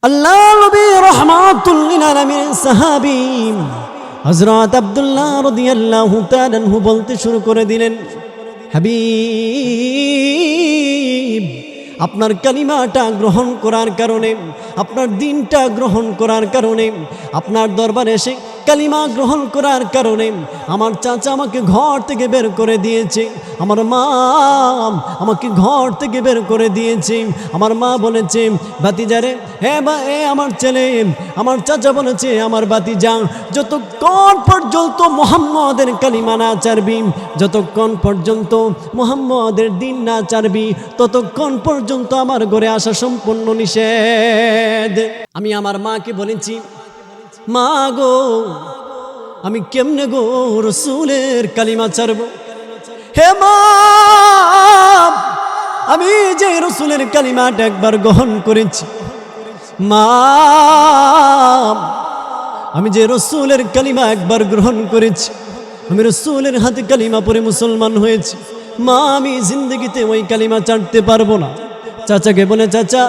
আল্লাহ নবী রাহমাতুল লিল আলামিন সাহাবী হযরত আব্দুল্লাহ রাদিয়াল্লাহু তাআলা আনহু বলতে শুরু করে দিলেন, হাবিব, আপনার কালিমাটা গ্রহণ করার কারণে, আপনার দ্বীনটা গ্রহণ করার কারণে, আপনার দরবারে এসে কালিমা গ্রহণ করার কারণে আমার চাচা আমাকে ঘর থেকে বের করে দিয়েছে, আমার মা আমাকে ঘর থেকে বের করে দিয়েছে। আমার মা বলেছে, ভাতিজারে, আমার ছেলে, আমার চাচা বলেছে, আমার ভাতিজা, যতক্ষণ পর্যন্ত মুহাম্মদের কালিমা না ছাড়বি, যতক্ষণ পর্যন্ত মুহাম্মদের দ্বীন না ছাড়বি, ততক্ষণ পর্যন্ত আমার ঘরে আসা সম্পূর্ণ নিষেধ। আমি আমার মাকে বলেছি, মা গো, আমি কেমনে গো রসুলের কালিমা ছাড়ব? হে মা, আমি যে রসুলের কালিমাটা একবার গ্রহণ করেছি, মা, আমি যে রসুলের কালিমা একবার গ্রহণ করেছি, আমি রসুলের হাতে কালিমা পড়ে মুসলমান হয়েছি, মা, আমি জিন্দগিতে ওই কালিমা ছাড়তে পারবো না। চাচাকে বলে, চাচা,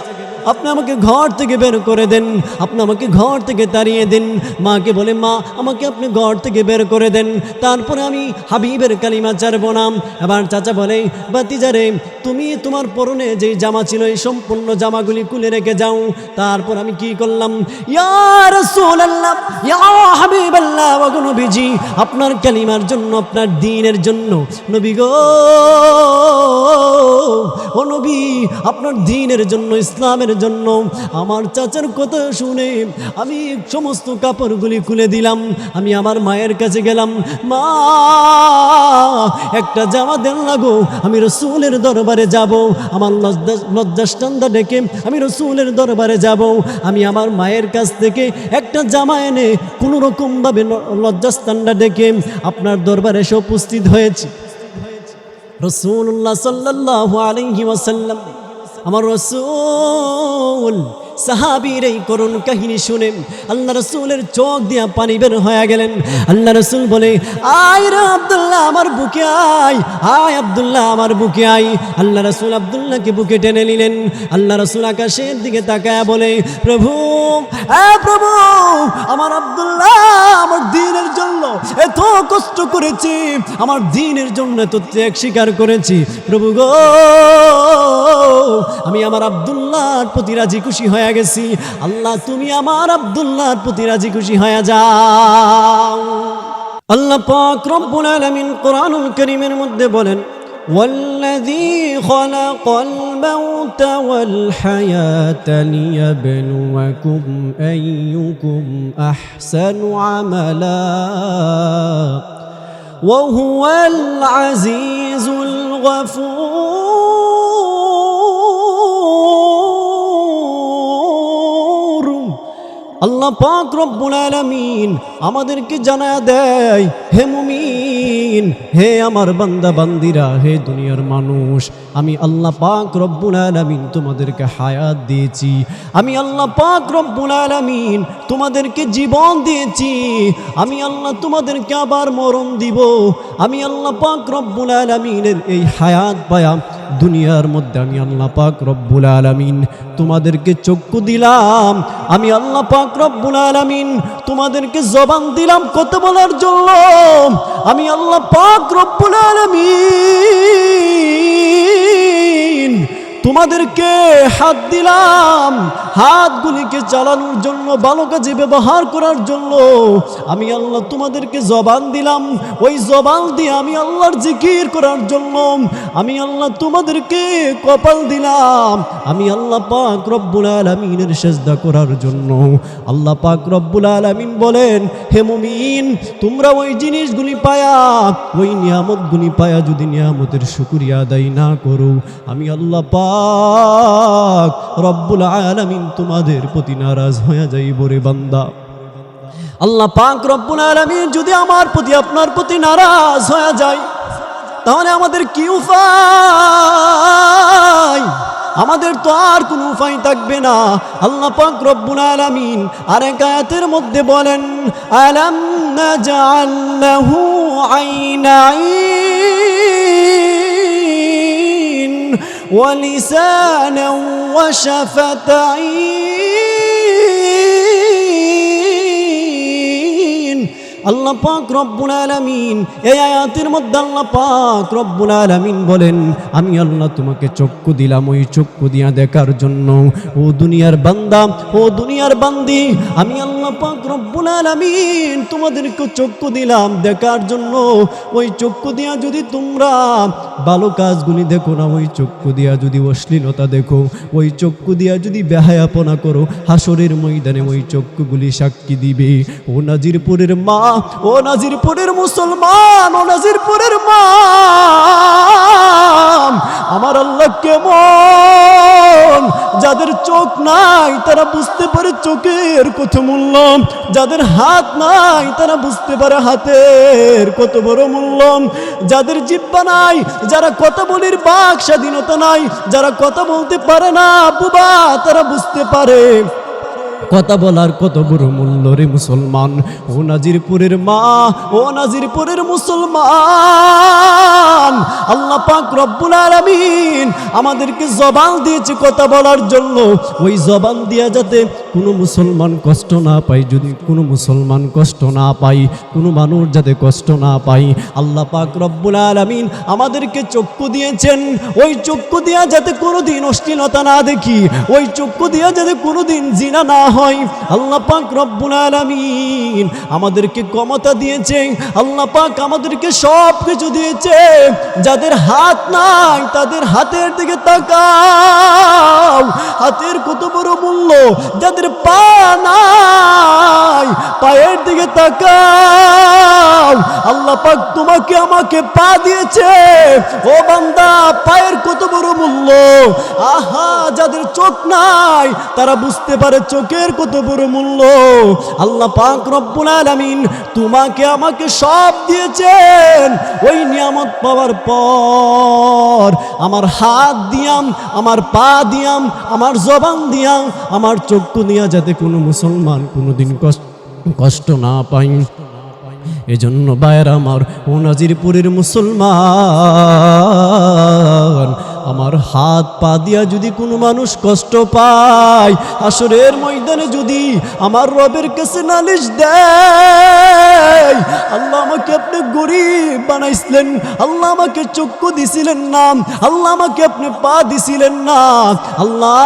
আপনি আমাকে ঘর থেকে বের করে দেন, আপনি আমাকে ঘর থেকে তাড়িয়ে দেন। মাকে বলে, মা, আমাকে আপনি ঘর থেকে বের করে দেন, তারপরে আমি হাবিবের কালিমা ছাড়বো না। এবার চাচা বলে, ভাতিজারে, তুমি তোমার পরনে যেই জামা ছিল এই সম্পূর্ণ জামাগুলি খুলে রেখে যাও। তারপর আমি কি করলাম, ইয়া রাসূলুল্লাহ, ইয়া হাবিবাল্লাহ, ওয়া নবীজি, আপনার কালিমার জন্য, আপনার দ্বীনের জন্য, নবী গো, ও নবী, আপনার দ্বীনের জন্য, ইসলামের জন্য, আমার চাচার কথা শুনে আমি সমস্ত কাপড়গুলি খুলে দিলাম। আমি আমার মায়ের কাছে গেলাম, মা, একটা জামা দেন লাগো, আমি রসুলের দরবারে যাব, আমার লজ্জাস্থানটা ডেকে আমি রসুলের দরবারে যাব। আমি আমার মায়ের কাছ থেকে একটা জামা এনে কোনো রকমভাবে লজ্জাস্থানটা ডেকে আপনার দরবারে এসে উপস্থিত হয়েছি। রাসূলুল্লাহ সাল্লাল্লাহু আলাইহি ওয়াসাল্লাম, আমার রাসূল, সাহাবীর এই করুণ কাহিনী শুনে আল্লাহ রাসূলের চোখ দিয়া পানি বের হয়ে গেলেন। আল্লাহ রাসূল বলে, আয় রে আব্দুল্লাহ, আমার বুকে আয়, আয় আব্দুল্লাহ, আমার বুকে আয়। আল্লাহ রাসূল আব্দুল্লাহকে বুকে টেনে নিলেন। আল্লাহ রাসূল আকাশের দিকে তাকায়া বলে, প্রভু, প্রভু, আমার আব্দুল্লাহ আমার দ্বীনের জন্য এত কষ্ট করেছি, আমার দ্বীনের জন্য এত ত্যাগ স্বীকার করেছি, প্রভু গো, আমি আমার আব্দুল্লাহর প্রতি রাজি খুশি হয়ে গেছি। আল্লাহ, তুমি আমার আব্দুল্লাহর প্রতি রাজি খুশি হয়ে যাও। আল্লাহ পাক রব্বুল আলামিন কোরআনুল কারীমের মধ্যে বলেন, ওয়াল্লাযী খালাকাল মাউতা ওয়াল হায়াতা লিয়াবলুয়াকুম আইয়ুকুম আহসানু আমালা ওয়া হুয়াল আজিজুল গফুর। আল্লাহ পাক রব্বুল আলামিন আমাদেরকে জানায়া দেয়, হে মুমিন, হে আমার বান্দা বান্দিরা, হে দুনিয়ার মানুষ, আমি আল্লাহ পাক রব্বুল আলামিন তোমাদেরকে হায়াত দিয়েছি, আমি আল্লাহ পাক রব্বুল আলামিন তোমাদেরকে জীবন দিয়েছি, আমি আল্লাহ তোমাদেরকে আবার মরণ দিব। আমি আল্লাহ পাক রব্বুল আলামিনের এই হায়াত পায়া দুনিয়ার মধ্যে আমি আল্লাহ পাক রব্বুল আলামিন তোমাদেরকে চক্ষু দিলাম, আমি আল্লাহ পাক রব্বুল আলামিন তোমাদেরকে জবান দিলাম কথা বলার জন্য, আমি আল্লাহ পাক রব্বুল আলামিন তোমাদেরকে হাত দিলাম, হাতগুলিকে চালানোর জন্য, ভালো কাজে ব্যবহার করার জন্য। আমি আল্লাহ তোমাদেরকে জবান দিলাম, ওই জবান দিয়ে আমি আল্লাহর জিকির করার জন্য। আমি আল্লাহ তোমাদেরকে কপাল দিলাম, আমি আল্লাহ পাক রব্বুল আলামিনের সিজদা করার জন্য। আল্লাহ পাক রব্বুল আলামিন বলেন, হে মুমিন, তোমরা ওই জিনিসগুলি পায়া, ওই নিয়ামতগুলি পায়া যদি নিয়ামতের শুকরিয়া আদায় না করো, আমি আল্লাহ পাক রব্বুল আলামিন তোমাদের প্রতি নারাজ হয়ে যাইব রে বান্দা। আল্লাহ পাক রব্বুল আলামিন যদি আমার প্রতি, আপনার প্রতি নারাজ হয়ে যায়, তাহলে আমাদের কি উপায়? আমাদের তো আর কোনো উপায় থাকবে না। আল্লাহ পাক রব্বুল আলামিন আরেক আয়াতের মধ্যে বলেন, আলাম নাজআল লাহু আইনাইন ওয়া লিসানান ওয়া শাফাতাইন আল্লাহ পাক রব্বুল আলামিন এই আয়াতের মধ্যে আল্লাহ পাক রব্বুল আলামিন বলেন, আমি আল্লাহ তোমাকে চক্ষু দিলাম ওই চক্ষু দিয়া দেখার জন্য। ও দুনিয়ার বান্দা, ও দুনিয়ার বান্দি, আমি আল্লাহ পাক রব্বুল আলামিন তোমাদেরকে চক্ষু দিলাম দেখার জন্য। ওই চক্ষু দিয়া যদি তোমরা ভালো কাজগুলি দেখো না, ওই চক্ষু দিয়া যদি অশ্লীলতা দেখো, ওই চক্ষু দিয়া যদি বেহায়াপনা করো, হাসরের ময়দানে ওই চক্ষুগুলি সাক্ষী দিবে। ও নাজিরপুরের মা, ও নাজিরপুরের মুসলমান, ও নাজিরপুরের মা, আমার আল্লাহ কেমন! যাদের চোখ নাই তারা বুঝতে পারে চোখের কত মূল্য, যাদের হাত নাই তারা বুঝতে পারে হাতের কত বড় মূল্য, যাদের জিহ্বা নাই, যারা কথা বলির বাক স্বাধীনতা নাই, যারা কথা বলতে পারে না বুবা, তারা বুঝতে পারে কথা বলার কত বড় মূল্য রে মুসলমান। ও নাজিরপুরের মা, ও নাজিরপুরের মুসলমান, আল্লাহ পাক রব্বুল আলামিন আমাদেরকে জবান দিয়েছে কথা বলার জন্য। ওই জবান দিয়া যাতে কোনো মুসলমান কষ্ট না পায়, যদি কোনো মুসলমান কষ্ট না পায়, কোনো মানুষ যাতে কষ্ট না পায়, আল্লাহ পাক রব্বুল আলামিন আমাদেরকে চক্ষু দিয়েছেন। ওই চক্ষু দিয়া যাতে কোনোদিন অশ্লীলতা না দেখি, ওই চক্ষু দিয়া যাতে কোনোদিন জিনা না হয়। আল্লাহ পাক রব্বুল আলামিন আমাদেরকে ক্ষমতা দিয়েছে, আল্লাহ পাক আমাদেরকে সব কিছু দিয়েছে। যাদের হাত নাই তাদের হাতের দিকে তাকাও, হাতের কত বড় মূল্য। যাদের পা নাই পায়ের দিকে তাকাও, আল্লাহ পাক তোমাকে আমাকে পা দিয়েছে। ও বান্দা, পায়ের কত বড় মূল্য। আহা, যাদের চোখ নাই তারা বুঝতে পারে চোখের কত বড় মূল্য। আল্লাহ পাক রব্বুল আলামিন তোমাকে আমাকে সব দিয়েছেন। ওই নিয়ামত পাওয়ার পর আমার হাত দিয়াম, আমার পা দিয়াম, আমার জবান দিয়াম, আমার চক্ষু দিয়া যাতে কোনো মুসলমান কোনোদিন কষ্ট না পাই। এজন্য বায়ের আমার, ও নাজিরপুরের মুসলমান, আমার হাত পা দিয়া যদি কোনো মানুষ কষ্ট পায়, হাসরের ময়দানে যদি আমার রবের কাছে নালিশ দেয়, আল্লাহ আমাকে আপনি গরিব বানাইছিলেন, আল্লাহ আমাকে চক্ষু দিছিলেন না, আল্লাহ আমাকে আপনি পা দিছিলেন না, আল্লাহ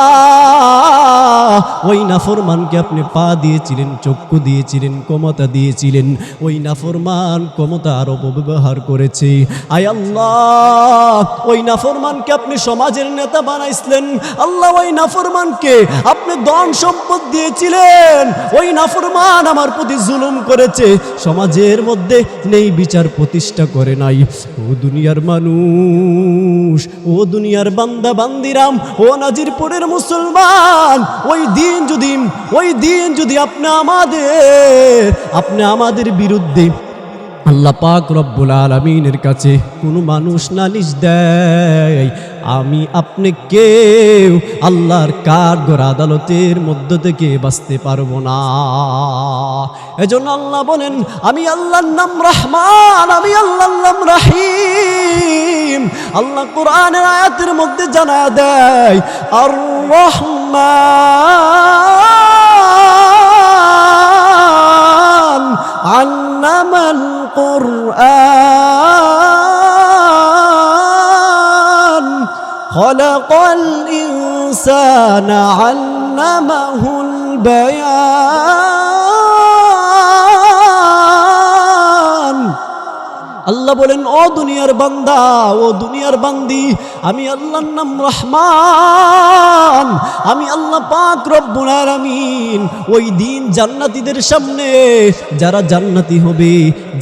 ওই নাফরমানকে আপনি পা দিয়েছিলেন, চক্ষু দিয়েছিলেন, ক্ষমতা দিয়েছিলেন, ওই নাফরমান ক্ষমতার অপব্যবহার করেছে। আয় আল্লাহ, ওই নাফরমানকে আপনি সমাজের নেতা বানাইছিলেন, আল্লাহ ওই নাফরমানকে আপনি ধন সম্পদ দিয়েছিলেন, ওই নাফরমান আমার প্রতি জুলুম করেছে, সমাজের মধ্যে নেই বিচার প্রতিষ্ঠা করে নাই। ও দুনিয়ার মানুষ, ও দুনিয়ার বান্দা বান্দিরাম, ও নাজিরপুরের মুসলমান, ওই দিন যদি আপনি আমাদের বিরুদ্ধে আল্লাহ পাক রব্বুল আলামিনের কাছে কোনো মানুষ নালিশ দেয়, আমি আপনি কেউ আল্লাহর কাঠগড় আদালতের মধ্য থেকে বাঁচতে পারবো না। এজন্য আল্লাহ বলেন, আমি আল্লাহর নাম রহমান, আমি আল্লাহর নাম রহিম। আল্লাহ কোরআনের আয়াতের মধ্যে জানা দেয়, আর রহমান আল্লামাল কুরআন খলাকাল ইনসানা আল্লামাহুল বায়ান। আল্লাহ বলেন, ও দুনিয়ার বান্দা, ও দুনিয়ার বান্দি, আমি আল্লাহর নাম রহমান, আমি আল্লাহ পাক রব্বুল আলামিন ওই দিন জান্নাতীদের সামনে, যারা জান্নাতি হবে,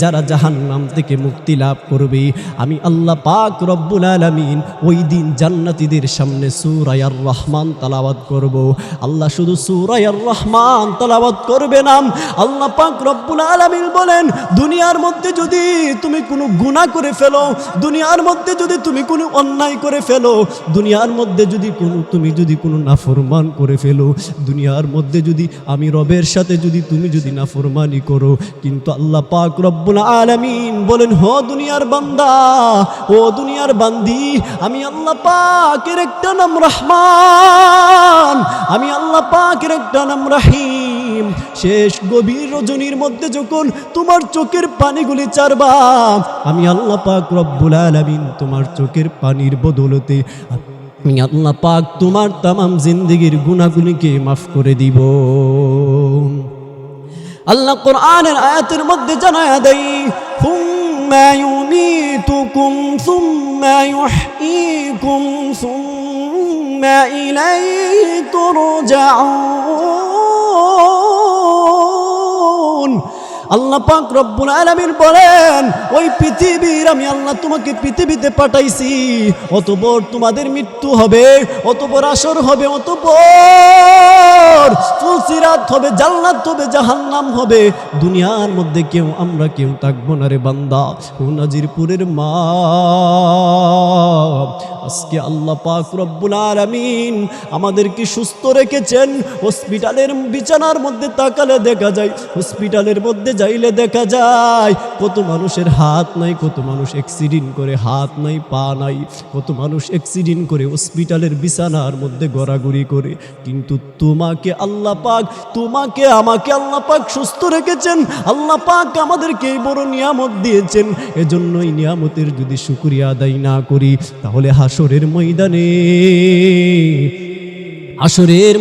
যারা জাহান্নাম থেকে মুক্তি লাভ করবে, আমি আল্লাহ পাক রব্বুল আলামিন ওই দিন জান্নাতীদের সামনে সূরা আর রহমান তেলাওয়াত করব। আল্লাহ শুধু সূরা আর রহমান তেলাওয়াত করবে না, আল্লাহ পাক রব্বুল আলামিন বলেন, দুনিয়ার মধ্যে যদি তুমি কোনো গুনাহ করে ফেলো, দুনিয়ার মধ্যে যদি তুমি কোনো অন্যায় করে ফেলো, দুনিয়ার মধ্যে যদি তুমি কোনো নাফরমান করে ফেলো, দুনিয়ার মধ্যে যদি আমি রবের সাথে তুমি যদি নাফরমানি করো, কিন্তু আল্লাহ পাক রব্বুল আলামিন বলেন, হো দুনিয়ার বান্দা, ও দুনিয়ার বান্দি, আমি আল্লাহ পাকের একটা নাম রহমান, আমি আল্লাহ পাকের একটা নাম রহিম। রহিম, শেষ গভীর রজনীর মধ্যে যখন তোমার চোখের পানিগুলি চারবা, আমি আল্লাহ পাক রব্বুল আলামিন তোমার চোখের পানির বদৌলতে আমি আল্লাহ পাক তোমার তামাম জিন্দেগির গুনাহগুলিকে মাফ করে দিব। আল্লাহ কোরআনের আয়াতের মধ্যে জানায়া দেয়, সুম্মা ইউমীতুকুম সুম্মা ইউহয়ীকুম সুম্মা ইলাইহি তুরজাউন। আল্লাহ পাক রব্বুল আলামিন বলেন, ওই পৃথিবীর আমি আল্লাহ তোমাকে পৃথিবীতে পাঠাইছি, অতঃপর তোমাদের মৃত্যু হবে, অতঃপর আসর হবে, অতঃপর ফুলসিরাত হবে, জান্নাত হবে, জাহান্নাম হবে। দুনিয়ার মধ্যে আমরা কেউ থাকবো না রে বান্দা। ও নাজিরপুরের মা, আজকে আল্লাহ পাক রব্বুল আলামিন আমাদেরকে সুস্থ রেখেছেন। হসপিটালের বিছানার মধ্যে তাকালে দেখা যায়, হসপিটালের মধ্যে যাইলে দেখা যায় কত মানুষের হাত নাই, কত মানুষ অ্যাক্সিডেন্ট করে হাত নাই পা নাই, কত মানুষ অ্যাক্সিডেন্ট করে হসপিটালের বিছানার মধ্যে গড়াগড়ি করে। কিন্তু তোমাকে আল্লাহ পাক, তোমাকে আমাকে আল্লাহ পাক সুস্থ রেখেছেন। আল্লাহ পাক আমাদেরকে এই বড় নিয়ামত দিয়েছেন। এজন্য এই নিয়ামতের যদি শুকরিয়া আদায় না করি, তাহলে হাসরের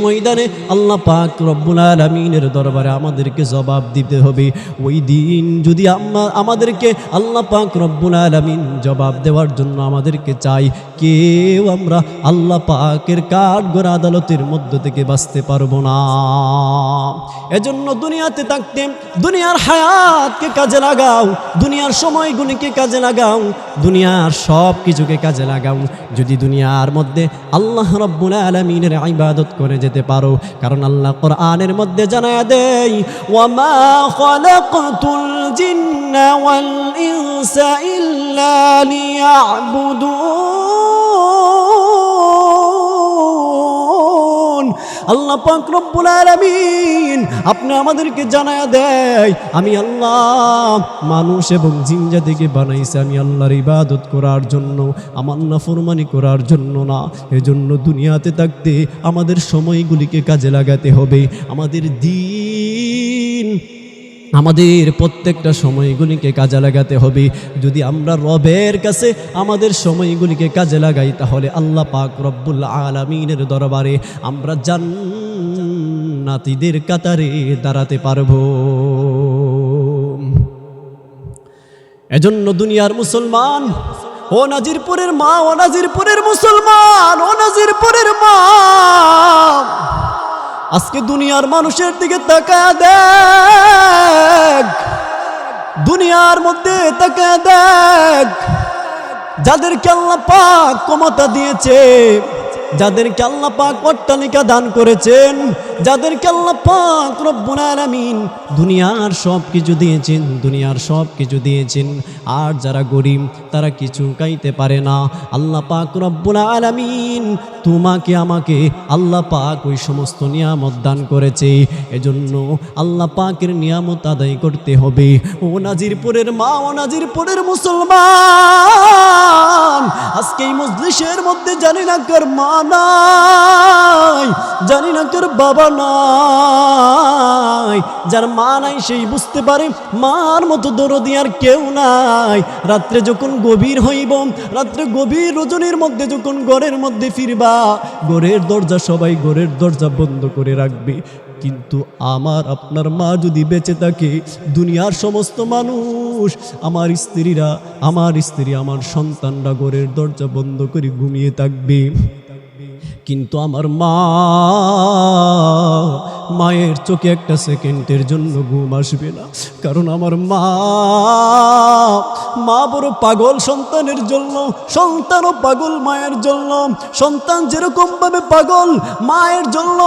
ময়দানে আল্লাহ পাক রব্বুল আলামিনের দরবারে আমাদেরকে জবাব দিতে হবে। ওই দিন যদি আমাদেরকে আল্লাহ পাক রব্বুল আলামিন জবাব দেওয়ার জন্য আমাদেরকে চাই, কেউ আমরা আল্লাহ পাকের কাঠগড় আদালতের মধ্য থেকে বাঁচতে পারবো না। এজন্য দুনিয়াতে থাকতে দুনিয়ার হায়াতকে কাজে লাগাও, দুনিয়ার সময়গুলিকে কাজে লাগাও, দুনিয়ার সব কিছুকে কাজে লাগাও। যদি দুনিয়ার মধ্যে আল্লাহ রব্বুল আলামিনের ইবাদত করে যেতে পারো, কারণ আল্লাহ কোরআনের মধ্যে জানায়া দেয়, ওয়ামা খালাকতুল জিন্না ওয়াল ইনসা ইল্লা লিয়াবুদুন। আল্লাহ পাক রব্বুল আলামিন আপনি আমাদেরকে জানায়া দেয়, আমি আল্লাহ মানুষ এবং জিন জাতিকে বানাইছি আমি আল্লাহর ইবাদত করার জন্য, আমার নাফরমানি করার জন্য না। এজন্য দুনিয়াতে থাকতে আমাদের সময়গুলিকে কাজে লাগাতে হবে। আমাদের প্রত্যেকটা সময়গুলিকে কাজে লাগাতে হবে। যদি আমরা রবের কাছে আমাদের সময়গুলিকে কাজে লাগাই, তাহলে আল্লাহ পাক রব্বুল আলামিনের দরবারে আমরা জান্নাতীদের কাতারে দাঁড়াতে পারবো। এজন্য দুনিয়ার মুসলমান, ও নাজিরপুরের মা, ও নাজিরপুরের মুসলমান, ও নাজিরপুরের মা, আজকে দুনিয়ার মানুষের দিকে তাকায় দেখ, দুনিয়ার মধ্যে তাকায় দেখ, যাদেরকে আল্লাহ পাক ক্ষমতা দিয়েছে, যাদেরকে আল্লাহ পাক অট্টালিকা দান করেছেন, যাদেরকে আল্লাহ পাক রব্বুল আলামিন দুনিয়ার সব কিছু দিয়েছেন, দুনিয়ার সব কিছু দিয়েছেন, আর যারা গরিব তারা কিছু খাইতে পারে না। আল্লাহ পাক রব্বুল আলামিন তোমাকে আমাকে আল্লাহ পাক ওই সমস্ত নিয়ামত দান করেছে। এজন্য আল্লাহ পাকের নিয়ামত আদায় করতে হবে। ও নাজিরপুরের মা, ও নাজিরপুরের মুসলমান, আজকে এই মজলিসের মধ্যে জানি না কার মা নাই, জানি না কার বাবা নাই। যার মা নাই সেই বুঝতে পারে মার মতো দরদি আর কেউ নাই। রাত্রে যখন গভীর হইব, রাত্রে গভীর রজনীর মধ্যে যখন ঘরের মধ্যে ফিরবা, ঘরের দরজা সবাই ঘরের দরজা বন্ধ করে রাখবে। কিন্তু আমার আপনার মা যদি বেঁচে থাকে, দুনিয়ার সমস্ত মানুষ, আমার স্ত্রীরা, আমার স্ত্রী, আমার সন্তানরা ঘরের দরজা বন্ধ করে ঘুমিয়ে থাকবে। কিন্তু আমার মায়ের চোখে একটা সেকেন্ডের জন্য ঘুম আসবে না। কারণ আমার মা বড় পাগল সন্তানের জন্য, সন্তানও পাগল মায়ের জন্য। সন্তান যেরকম ভাবে পাগল মায়ের জন্য,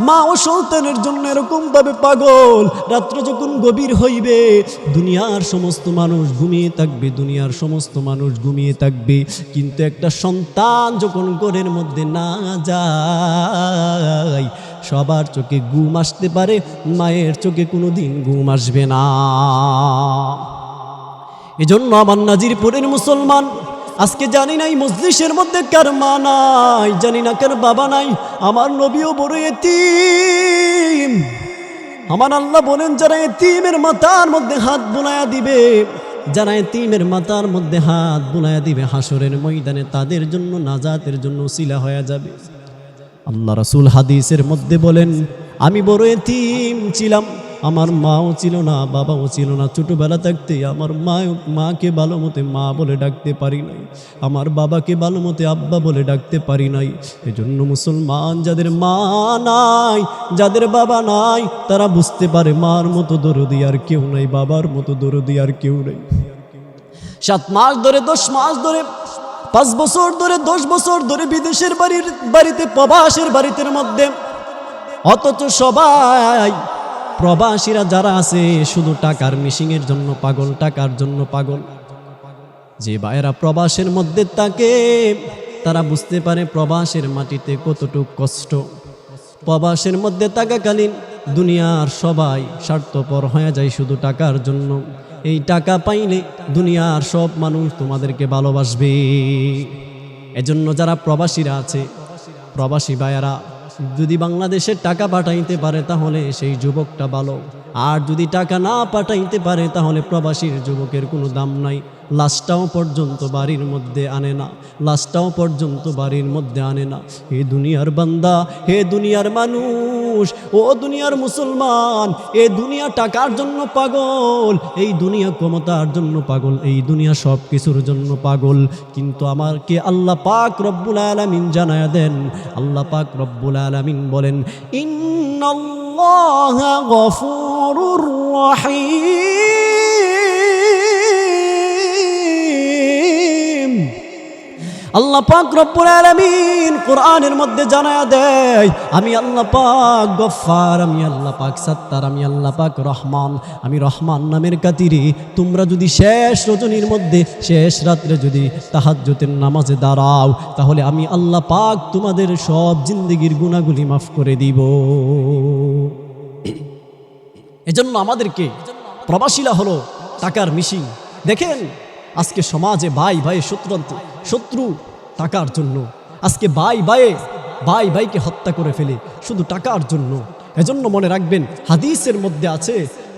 মা ও সন্তানের জন্য এরকম ভাবে পাগল। রাত্র যখন গভীর হইবে, দুনিয়ার সমস্ত মানুষ ঘুমিয়ে থাকবে, দুনিয়ার সমস্ত মানুষ ঘুমিয়ে থাকবে। কিন্তু একটা সন্তান যখন ঘরের মধ্যে না যায়, সবার চোখে ঘুম আসতে পারে, মায়ের চোখে কোনোদিন ঘুম আসবে না। এজন্য আমার নাজিরপুরের মুসলমান, আজকে জানি না এই মজলিসের মধ্যে কার মা নাই, জানি না কার বাবা নাই। আমার নবীও বড় এতিম, আমার আল্লাহ বলেন, যারা এতিমের মাথার মধ্যে হাত বুলায়া দিবে, যারা এতিমের মাথার মধ্যে হাত বুলায়া দিবে, হাসরের ময়দানে তাদের জন্য নাজাতের জন্য উসিলা হয়ে যাবে। আল্লাহ রাসূল হাদিসের মধ্যে বলেন, আমি বড় এতিম ছিলাম, আমার মাও ছিল না, বাবাও ছিল না। ছোটবেলা থাকতে আমার মাকে ভালো মতে মা বলে ডাকতে পারি নাই, আমার বাবাকে ভালো মতে আব্বা বলে ডাকতে পারি নাই। এজন্য মুসলমান যাদের মা নাই, যাদের বাবা নাই, তারা বুঝতে পারে মার মতো দরদি আর কেউ নাই, বাবার মতো দরদি আর কেউ নাই। 7 মাস ধরে, 10 মাস ধরে, 5 বছর ধরে, 10 বছর ধরে বিদেশের বাড়িতে, প্রবাসের বাড়িতে মধ্যে, অথচ সবাই প্রবাসীরা যারা আছে শুধু টাকার মিশিংয়ের জন্য পাগল, টাকার জন্য পাগল। যে ভাইয়েরা প্রবাসের মধ্যে থাকে তারা বুঝতে পারে প্রবাসের মাটিতে কতটুকু কষ্ট। প্রবাসের মধ্যে থাকাকালীন দুনিয়ার সবাই স্বার্থপর হয়ে যায় শুধু টাকার জন্য। এই টাকা পাইলে দুনিয়ার সব মানুষ তোমাদেরকে ভালোবাসবে। এজন্য যারা প্রবাসীরা আছে, প্রবাসী ভাইয়েরা যদি বাংলাদেশের টাকা পাঠাইতে পারে তাহলে সেই যুবকটা ভালো, আর যদি টাকা না পাঠাইতে পারে তাহলে প্রবাসীর যুবকের কোনো দাম নাই। লাশটাও পর্যন্ত বাড়ির মধ্যে আনে না, লাশটাও পর্যন্ত বাড়ির মধ্যে আনে না। হে দুনিয়ার বান্দা, হে দুনিয়ার মানুষ, ও দুনিয়ার মুসলমান, এ দুনিয়া টাকার জন্য পাগল, এই দুনিয়া ক্ষমতার জন্য পাগল, এই দুনিয়া সব কিছুর জন্য পাগল। কিন্তু আমাকে আল্লাহ পাক রব্বুল আলামিন জানায়া দেন, আল্লাহ পাক রব্বুল আলামিন বলেন, ইন্নাল্লাহা গফুরুর রহিম। আল্লাহ পাক রব্বুল আলামিন কোরআনের মধ্যে জানায়া দেয়, আমি আল্লাহ পাক গফফার, আমি আল্লাহ পাক সাত্তার, আমি আল্লাহ পাক রহমান। আমি রহমান নামের খাতিরে তোমরা যদি শেষ রজনীর মধ্যে, শেষ রাত্রে যদি তাহাজ্জুদের নামাজে দাঁড়াও, তাহলে আমি আল্লাহ পাক তোমাদের সব জিন্দেগির গুনাহগুলি মাফ করে দিব। এজন্য আমাদেরকে, প্রবাসীরা হলো টাকার মিশিং। দেখেন আজকে সমাজে ভাই ভাই শত্রু টাকার জন্য। আজকে ভাই ভাইকে হত্যা করে ফেলে শুধু টাকার জন্য। এজন্য মনে রাখবেন, হাদিসের মধ্যে আছে,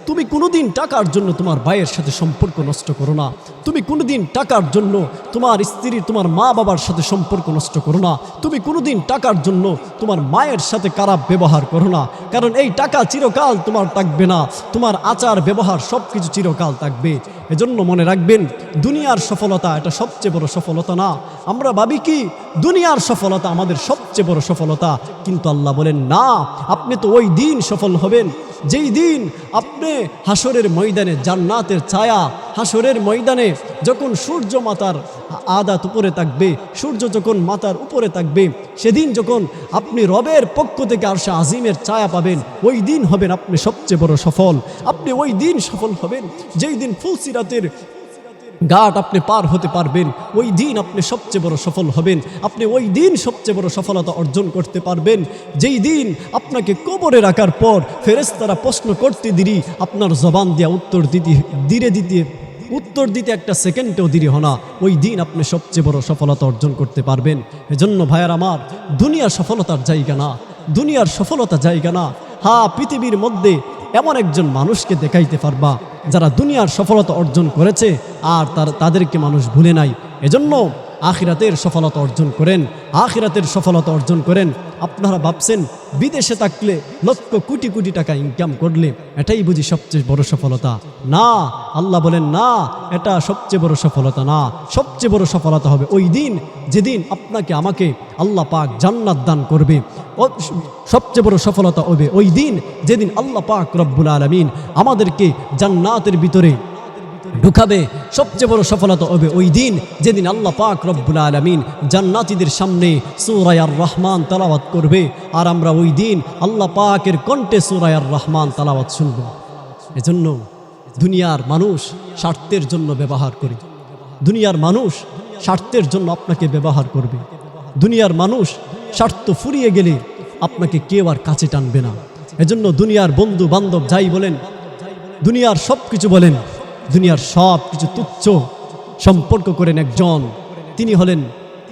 তুমি কোনোদিন টাকার জন্য তোমার ভাইয়ের সাথে সম্পর্ক নষ্ট করো না। তুমি কোনোদিন টাকার জন্য তোমার স্ত্রী, তোমার মা বাবার সাথে সম্পর্ক নষ্ট করো না। তুমি কোনোদিন টাকার জন্য তোমার মায়ের সাথে খারাপ ব্যবহার করো না, কারণ এই টাকা চিরকাল তোমার থাকবে না, তোমার আচার ব্যবহার সব কিছু চিরকাল থাকবে। এজন্য মনে রাখবেন, দুনিয়ার সফলতা এটা সবচেয়ে বড় সফলতা না। আমরা ভাবি কি দুনিয়ার সফলতা আমাদের সবচেয়ে বড় সফলতা, কিন্তু আল্লাহ বলেন না, আপনি তো ওই দিন সফল হবেন যেই দিন আপনি হাসরের ময়দানে জান্নাতের ছায়া, হাসরের ময়দানে যখন সূর্য মাথার আদাত উপরে থাকবে, সূর্য যখন মাথার উপরে থাকবে, সেদিন যখন আপনি রবের পক্ষ থেকে আরশে আজিমের ছায়া পাবেন, ওই দিন হবেন আপনি সবচেয়ে বড় সফল। আপনি ওই দিন সফল হবেন যেই দিন ফুলসিরাতের ঘাট আপনি পার হতে পারবেন, ওই দিন আপনি সবচেয়ে বড় সফল হবেন। আপনি ওই দিন সবচেয়ে বড় সফলতা অর্জন করতে পারবেন যেই দিন আপনাকে কবরে রাখার পর ফেরেশতারা প্রশ্ন করতে দেরি, আপনার জবান দিয়া উত্তর দিতে একটা সেকেন্ডেও দেরি হয় না। ওই দিন আপনি সবচেয়ে বড় সফলতা অর্জন করতে পারবেন। এজন্য ভাইয়ার আমার, দুনিয়ার সফলতার জায়গা না, দুনিয়ার সফলতা জায়গা না। হ্যাঁ, পৃথিবীর মধ্যে এমন একজন মানুষকে দেখাইতে পারবা যারা দুনিয়ার সফলতা অর্জন করেছে আর তাদেরকে মানুষ ভুলে নাই। এজন্য আখিরাতের সফলতা অর্জন করেন, আখিরাতের সফলতা অর্জন করেন। আপনারা ভাবছেন বিদেশে থাকলে লক্ষ কোটি কোটি টাকা ইনকাম করলে এটাই বুঝি সবচেয়ে বড় সফলতা? না, আল্লাহ বলেন না, এটা সবচেয়ে বড় সফলতা না। সবচেয়ে বড় সফলতা হবে ওই দিন যেদিন আপনাকে আমাকে আল্লাহ পাক জান্নাত দান করবে। সবচেয়ে বড় সফলতা হবে ওই দিন যেদিন আল্লাহ পাক রব্বুল আলামিন আমাদেরকে জান্নাতের ভিতরে ঢুকাবে। সবচেয়ে বড় সফলতা হবে ওই দিন যেদিন আল্লাহ পাক রব্বুল আলামিন জান্নাতীদের সামনে সূরা আর রহমান তেলাওয়াত করবে, আর আমরা ওই দিন আল্লাহ পাকের কণ্ঠে সূরা আর রহমান তেলাওয়াত শুনব। এজন্য দুনিয়ার মানুষ স্বার্থের জন্য ব্যবহার করে, দুনিয়ার মানুষ স্বার্থের জন্য আপনাকে ব্যবহার করবে। দুনিয়ার মানুষ স্বার্থ ফুরিয়ে গেলে আপনাকে কেউ আর কাছে টানবে না। এজন্য দুনিয়ার বন্ধু বান্ধব যাই বলেন, দুনিয়ার সব কিছু বলেন, দুনিয়ার সব কিছু তুচ্ছ সম্পর্ক করেন একজন, তিনি হলেন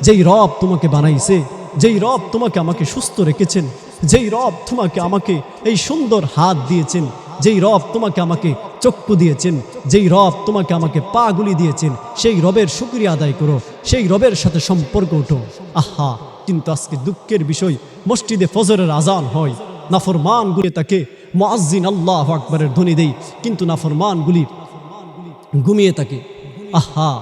যেই রব তোমাকে বানাইছে, যেই রব তোমাকে আমাকে সুস্থ রেখেছেন, যেই রব তোমাকে আমাকে এই সুন্দর হাত দিয়েছেন, যেই রব তোমাকে আমাকে চক্ষু দিয়েছেন, যেই রব তোমাকে আমাকে পাগুলি দিয়েছেন, সেই রবের শুকরিয়া আদায় করো, সেই রবের সাথে সম্পর্ক ওঠো। আহা, কিন্তু আজকে দুঃখের বিষয়, মসজিদে ফজরের আজান হয়, নাফরমানগুলি তাকে মুয়াজ্জিন আল্লাহু আকবারের ধ্বনি দেয়, কিন্তু নাফরমানগুলি ঘুমিয়ে থাকে। আহা,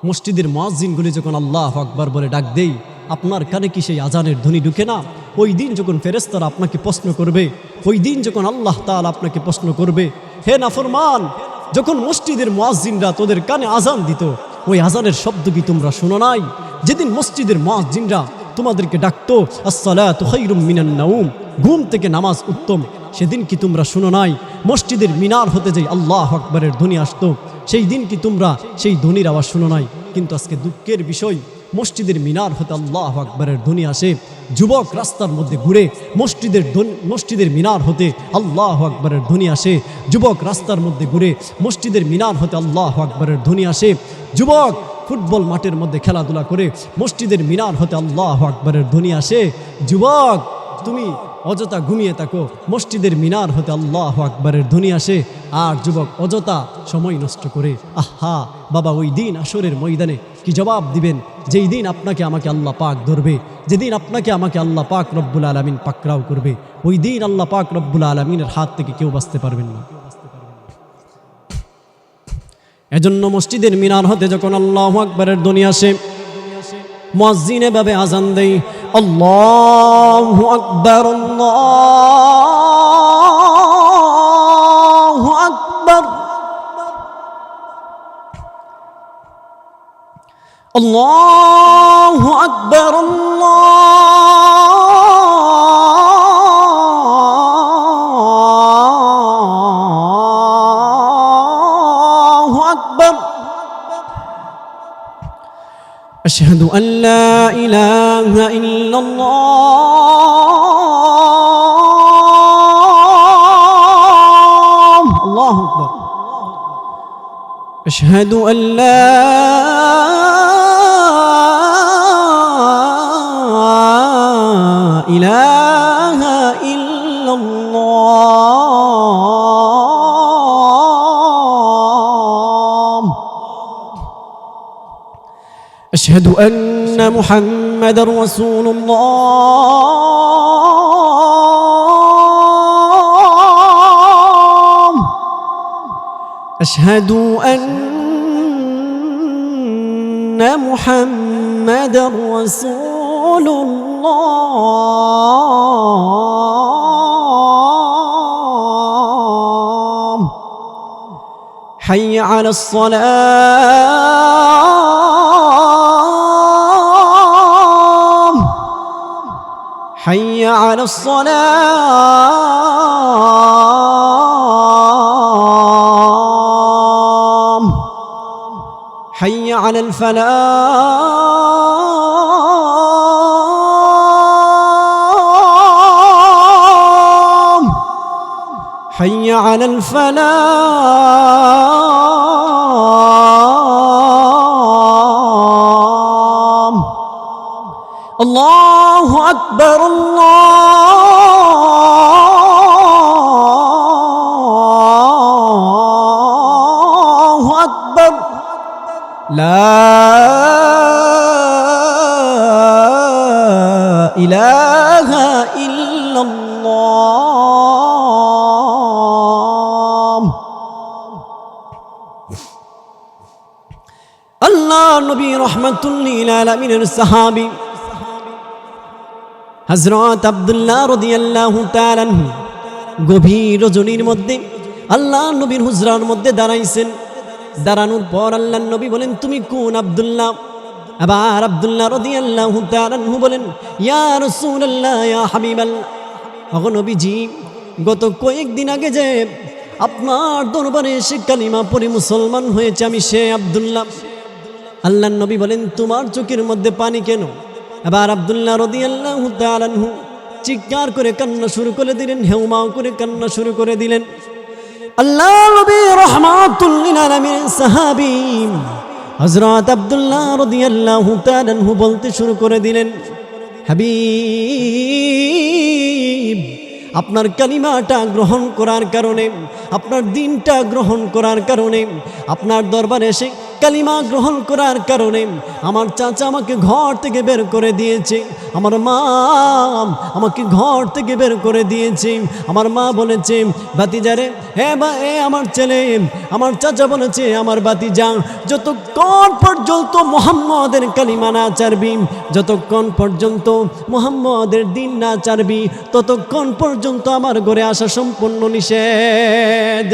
মসজিদের মুয়াজ্জিনগুলি যখন আল্লাহু আকবার বলে ডাক দেই, আপনার কানে কি সেই আজানের ধ্বনি ঢুকে না? ওই দিন যখন ফেরেশতারা আপনাকে প্রশ্ন করবে, ওই দিন যখন আল্লাহ তাআলা আপনাকে প্রশ্ন করবে, হে নাফরমান, যখন মসজিদের মুয়াজ্জিনরা তোদের কানে আজান দিত, ওই আজানের শব্দ কি তোমরা শোনো নাই? যেদিন মসজিদের মুয়াজ্জিনরা তোমাদেরকে ডাকতো আসসালাতু খায়রুম মিনান নাওম, ঘুম থেকে নামাজ উত্তম, সেদিন কি তোমরা শোনো নাই? মসজিদের মিনার হতে যাই আল্লাহু আকবারের ধ্বনি আসতো, সেই দিন কি তোমরা সেই ধ্বনির আওয়াজ শোনো নাই? কিন্তু আজকে দুঃখের বিষয়, মসজিদের মিনার হতে আল্লাহু আকবারের ধ্বনি আসে, যুবক রাস্তার মধ্যে ঘুরে মসজিদের মিনার হতে আল্লাহু আকবারের ধ্বনি আসে, যুবক রাস্তার মধ্যে ঘুরে মসজিদের মিনার হতে আল্লাহু আকবারের ধ্বনি আসে, যুবক ফুটবল মাঠের মধ্যে খেলাধুলা করে মসজিদের মিনার হতে আল্লাহু আকবারের ধ্বনি আসে। যুবক তুমি অযথা ঘুমিয়ে থাকো, মসজিদের মিনার হতে আল্লাহু আকবারের ধ্বনি আসে, আর যুবক অযথা সময় নষ্ট করে। আহা বাবা, ওই দিন আসরের ময়দানে কি জবাব দিবেন? যেই দিন আপনাকে আমাকে আল্লাহ পাক ধরবে, যেদিন আপনাকে আমাকে আল্লাহ পাক রব্বুল আলামিন পাকড়াও করবে, ওই দিন আল্লাহ পাক রব্বুল আলামিনের হাত থেকে কেউ বাঁচতে পারবেন না। এজন্য মসজিদের মিনার হতে যখন আল্লাহু আকবারের ধ্বনি আসে, মুয়াজ্জিন এভাবে আজান দেয়, আল্লাহু আকবার, আল্লাহু আকবার, আল্লাহু আকবার, আল্লাহু আকবার, আশহাদু আল্লা ইলাহা ইল্লাল্লাহ, আল্লাহু আকবার, আশহাদু আল্লা ইলাহা ইল্লাল্লাহ, আশহাদু আন্না মুহাম্মাদার রাসূলুল্লাহ, আশহাদু আন্না মুহাম্মাদার রাসূলুল্লাহ, হাইয়া আলাস সালাহ, হাইয়া আলাস সালাহ, হাইয়া আলাল ফালাহ, হাইয়া আলাল ফালাহ, আল্লাহু আকবার, আল্লাহু আকবার, লা ইলাহা ইল্লাল্লাহ। আল্লাহ নবী রাহমাতুল লিল আলামিনের সাহাবী হযরত আব্দুল্লাহ রাদিয়াল্লাহু তাআলা আনহু গভীর রজনীর মধ্যে আল্লাহ নবীর হুজরার মধ্যে দাঁড়াইছেন। দাঁড়ানোর পর আল্লাহ নবী বলেন, তুমি কোন আব্দুল্লাহ? আবার আব্দুল্লাহ রাদিয়াল্লাহু তাআলা আনহু বলেন, ইয়া রাসূলুল্লাহ, ইয়া হাবিবাল্লাহ, ওগো নবীজি, গত কয়েকদিন আগে যে আপনার দরবারে এসে কালিমা পড়ে মুসলমান হয়েছে, আমি সে আব্দুল্লাহ। আল্লাহ নবী বলেন, তোমার চোখের মধ্যে পানি কেন? আবার আব্দুল্লাহ রাদিয়াল্লাহু তাআলা আনহু চিৎকার করে কান্না শুরু করে দিলেন, হেউমাও করে কান্না শুরু করে দিলেন। আল্লাহ নবী রাহমাতুল লিল আলামিন সাহাবী হযরত আব্দুল্লাহ রাদিয়াল্লাহু তাআলা আনহু বলতে শুরু করে দিলেন, হাবিব, আপনার কালিমাটা গ্রহণ করার কারণে, আপনার দিনটা গ্রহণ করার কারণে, আপনার দরবারে এসে কালিমা গ্রহণ করার কারণে আমার চাচা আমাকে ঘর থেকে বের করে দিয়েছে, আমার মা আমাকে ঘর থেকে বের করে দিয়েছে। আমার মা বলেছে, ভাতিজারে, হ্যাঁ বা এ আমার ছেলে, আমার চাচা বলেছে, আমার ভাতিজা, যতক্ষণ পর্যন্ত মুহাম্মদের কালিমা না চারবি, যতক্ষণ পর্যন্ত মুহাম্মদের দিন না চারবি, ততক্ষণ পর্যন্ত আমার ঘরে আসা সম্পূর্ণ নিষেধ।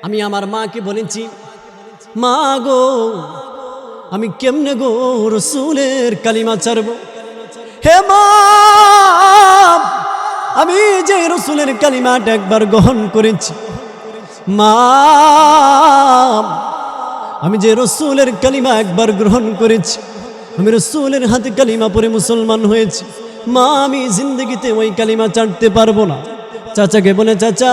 আমি আমার মাকে বলেছি, মা গো, আমি কেমনে গো রসুলের কালিমা ছাড়ব? হে মা, আমি যে রসুলের কালিমাটা একবার গ্রহণ করেছি, মা, আমি যে রসুলের কালিমা একবার গ্রহণ করেছি, আমি রসুলের হাতে কালিমা পড়ে মুসলমান হয়েছি, মা, আমি জিন্দগিতে ওই কালিমা ছাড়তে পারবো না। চাচাকে বলে, চাচা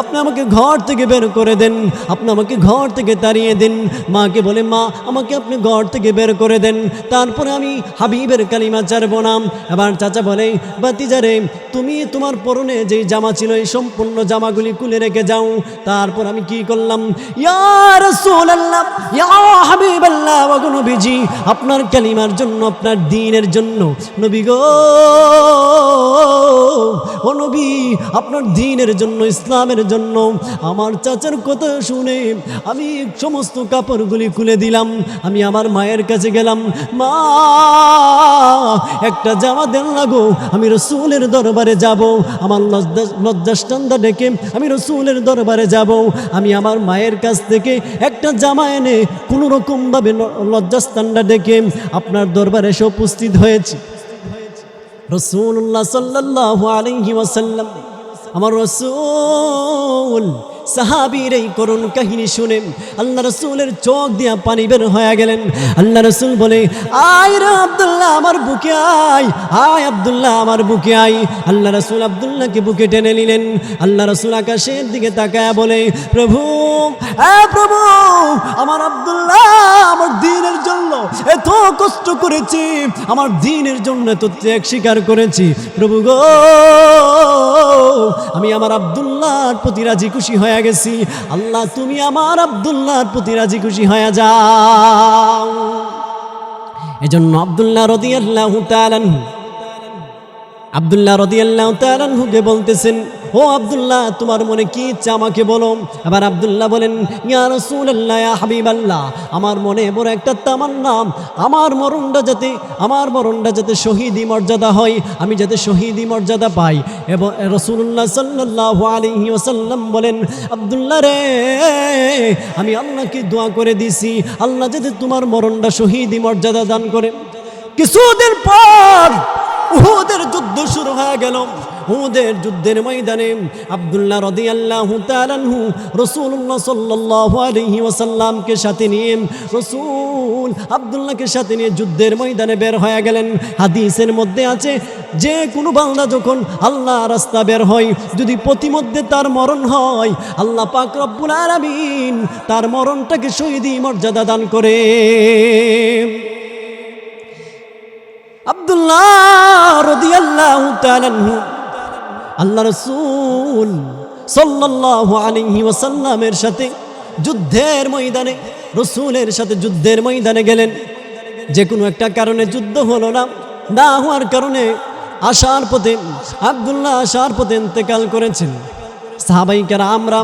আপনি আমাকে ঘর থেকে বের করে দেন, আপনি আমাকে ঘর থেকে তাড়িয়ে দিন। মাকে বলে, মা, আমাকে আপনি ঘর থেকে বের করে দেন, তারপরে আমি হাবিবের কালিমা ছাড়বো না। এবার চাচা বলে, ভাতিজারে, তুমি তোমার পরনে যেই জামা ছিল এই সম্পূর্ণ জামাগুলি খুলে রেখে যাও। তারপর আমি কি করলাম, ইয়া রাসূলুল্লাহ, ইয়া হাবিবাল্লাহ, ওয়া গো নবীজি, আপনার কালিমার জন্য, আপনার দ্বীনের জন্য, নবী গো, ও নবী, আপনার দ্বীনের জন্য, ইসলামের জন্য, আমার চাচার কথা শুনে আমি সমস্ত কাপড়গুলি খুলে দিলাম। আমি আমার মায়ের কাছে গেলাম, মা, একটা জামা দেন লাগো, আমি রসুলের দরবারে যাব, আমার লজ্জাস্থানটা ডেকে আমি রসুলের দরবারে যাব। আমি আমার মায়ের কাছ থেকে একটা জামা এনে কোনো রকমভাবে লজ্জাস্থানটা ডেকে আপনার দরবারে এসে উপস্থিত হয়েছি। রাসূলুল্লাহ সাল্লাল্লাহু আলাইহি ওয়াসাল্লাম, আমার রাসূল সাহাবীর এই করুণ কাহিনী শুনে আল্লাহ রাসূলের চোখ দিয়া পানি বের হয়ে গেলেন। আল্লাহ রাসূল বলে, আয় রে আব্দুল্লাহ আমার বুকে আয়, আয় আব্দুল্লাহ আমার বুকে আয়। আল্লাহ রাসূল আব্দুল্লাহকে বুকে টেনে নিলেন। আল্লাহ রাসূল আকাশের দিকে তাকায় বলে, প্রভু, প্রভু, আমার আব্দুল্লাহ আমার দ্বীনের জন্য এত কষ্ট করেছি, আমার দ্বীনের জন্য এত ত্যাগ স্বীকার করেছি, প্রভু গো, আমি আমার আব্দুল্লাহর প্রতি রাজি খুশি হয়ে গেছি। আল্লাহ, তুমি আমার আব্দুল্লাহর প্রতি রাজি খুশি হয়ে যাও। এজন্য আব্দুল্লাহ রাদিয়াল্লাহু তাআলা আনহু, আব্দুল্লাহ রাদিয়াল্লাহু তাআলা আনহুকে বলতেছেন, ও আব্দুল্লাহ, তোমার মনে কি ইচ্ছা আমাকে বলো। এবার আব্দুল্লাহ বলেন, ইয়া রাসূলুল্লাহ, ইয়া হাবিবাল্লাহ, আমার মনে বড় একটা তামান্না, আমার মরণটা যাতে শহীদি মর্যাদা হয়, আমি যাতে শহীদি মর্যাদা পাই। এবং রাসূলুল্লাহ সাল্লাল্লাহু আলাইহি ওয়াসাল্লাম বলেন, আব্দুল্লাহ রে, আমি আল্লাহকে দোয়া করে দিছি, আল্লাহ যাতে তোমার মরণটা শহীদি মর্যাদা দান করে। কিছুদিন পর উহুদের যুদ্ধ শুরু হয়ে গেল। উহুদের যুদ্ধের ময়দানে আব্দুল্লাহ রাদিয়াল্লাহু তাআলা আনহু রাসূলুল্লাহ সাল্লাল্লাহু আলাইহি ওয়াসাল্লামকে সাথে নিয়ে, রাসূল আব্দুল্লাহকে সাথে নিয়ে যুদ্ধের ময়দানে বের হয়ে গেলেন। হাদিসের মধ্যে আছে, যে কোনো বান্দা যখন আল্লাহ রাস্তা বের হয়, যদি প্রতিমধ্যে তার মরণ হয়, আল্লাহ পাক রব্বুল আলামিন তার মরণটাকে শহীদি মর্যাদা দান করে। আব্দুল্লাহ রাদিয়াল্লাহু তাআলা আনহু আল্লাহ রাসূল সাল্লাল্লাহু আলাইহি ওয়াসাল্লামের সাথে যুদ্ধের ময়দানে, রাসূলের সাথে যুদ্ধের ময়দানে গেলেন। যে কোনো একটা কারণে যুদ্ধ হলো না হওয়ার কারণে আসার পথে আব্দুল্লাহ ইন্তেকাল করেছেন। সাহাবাই কেরামরা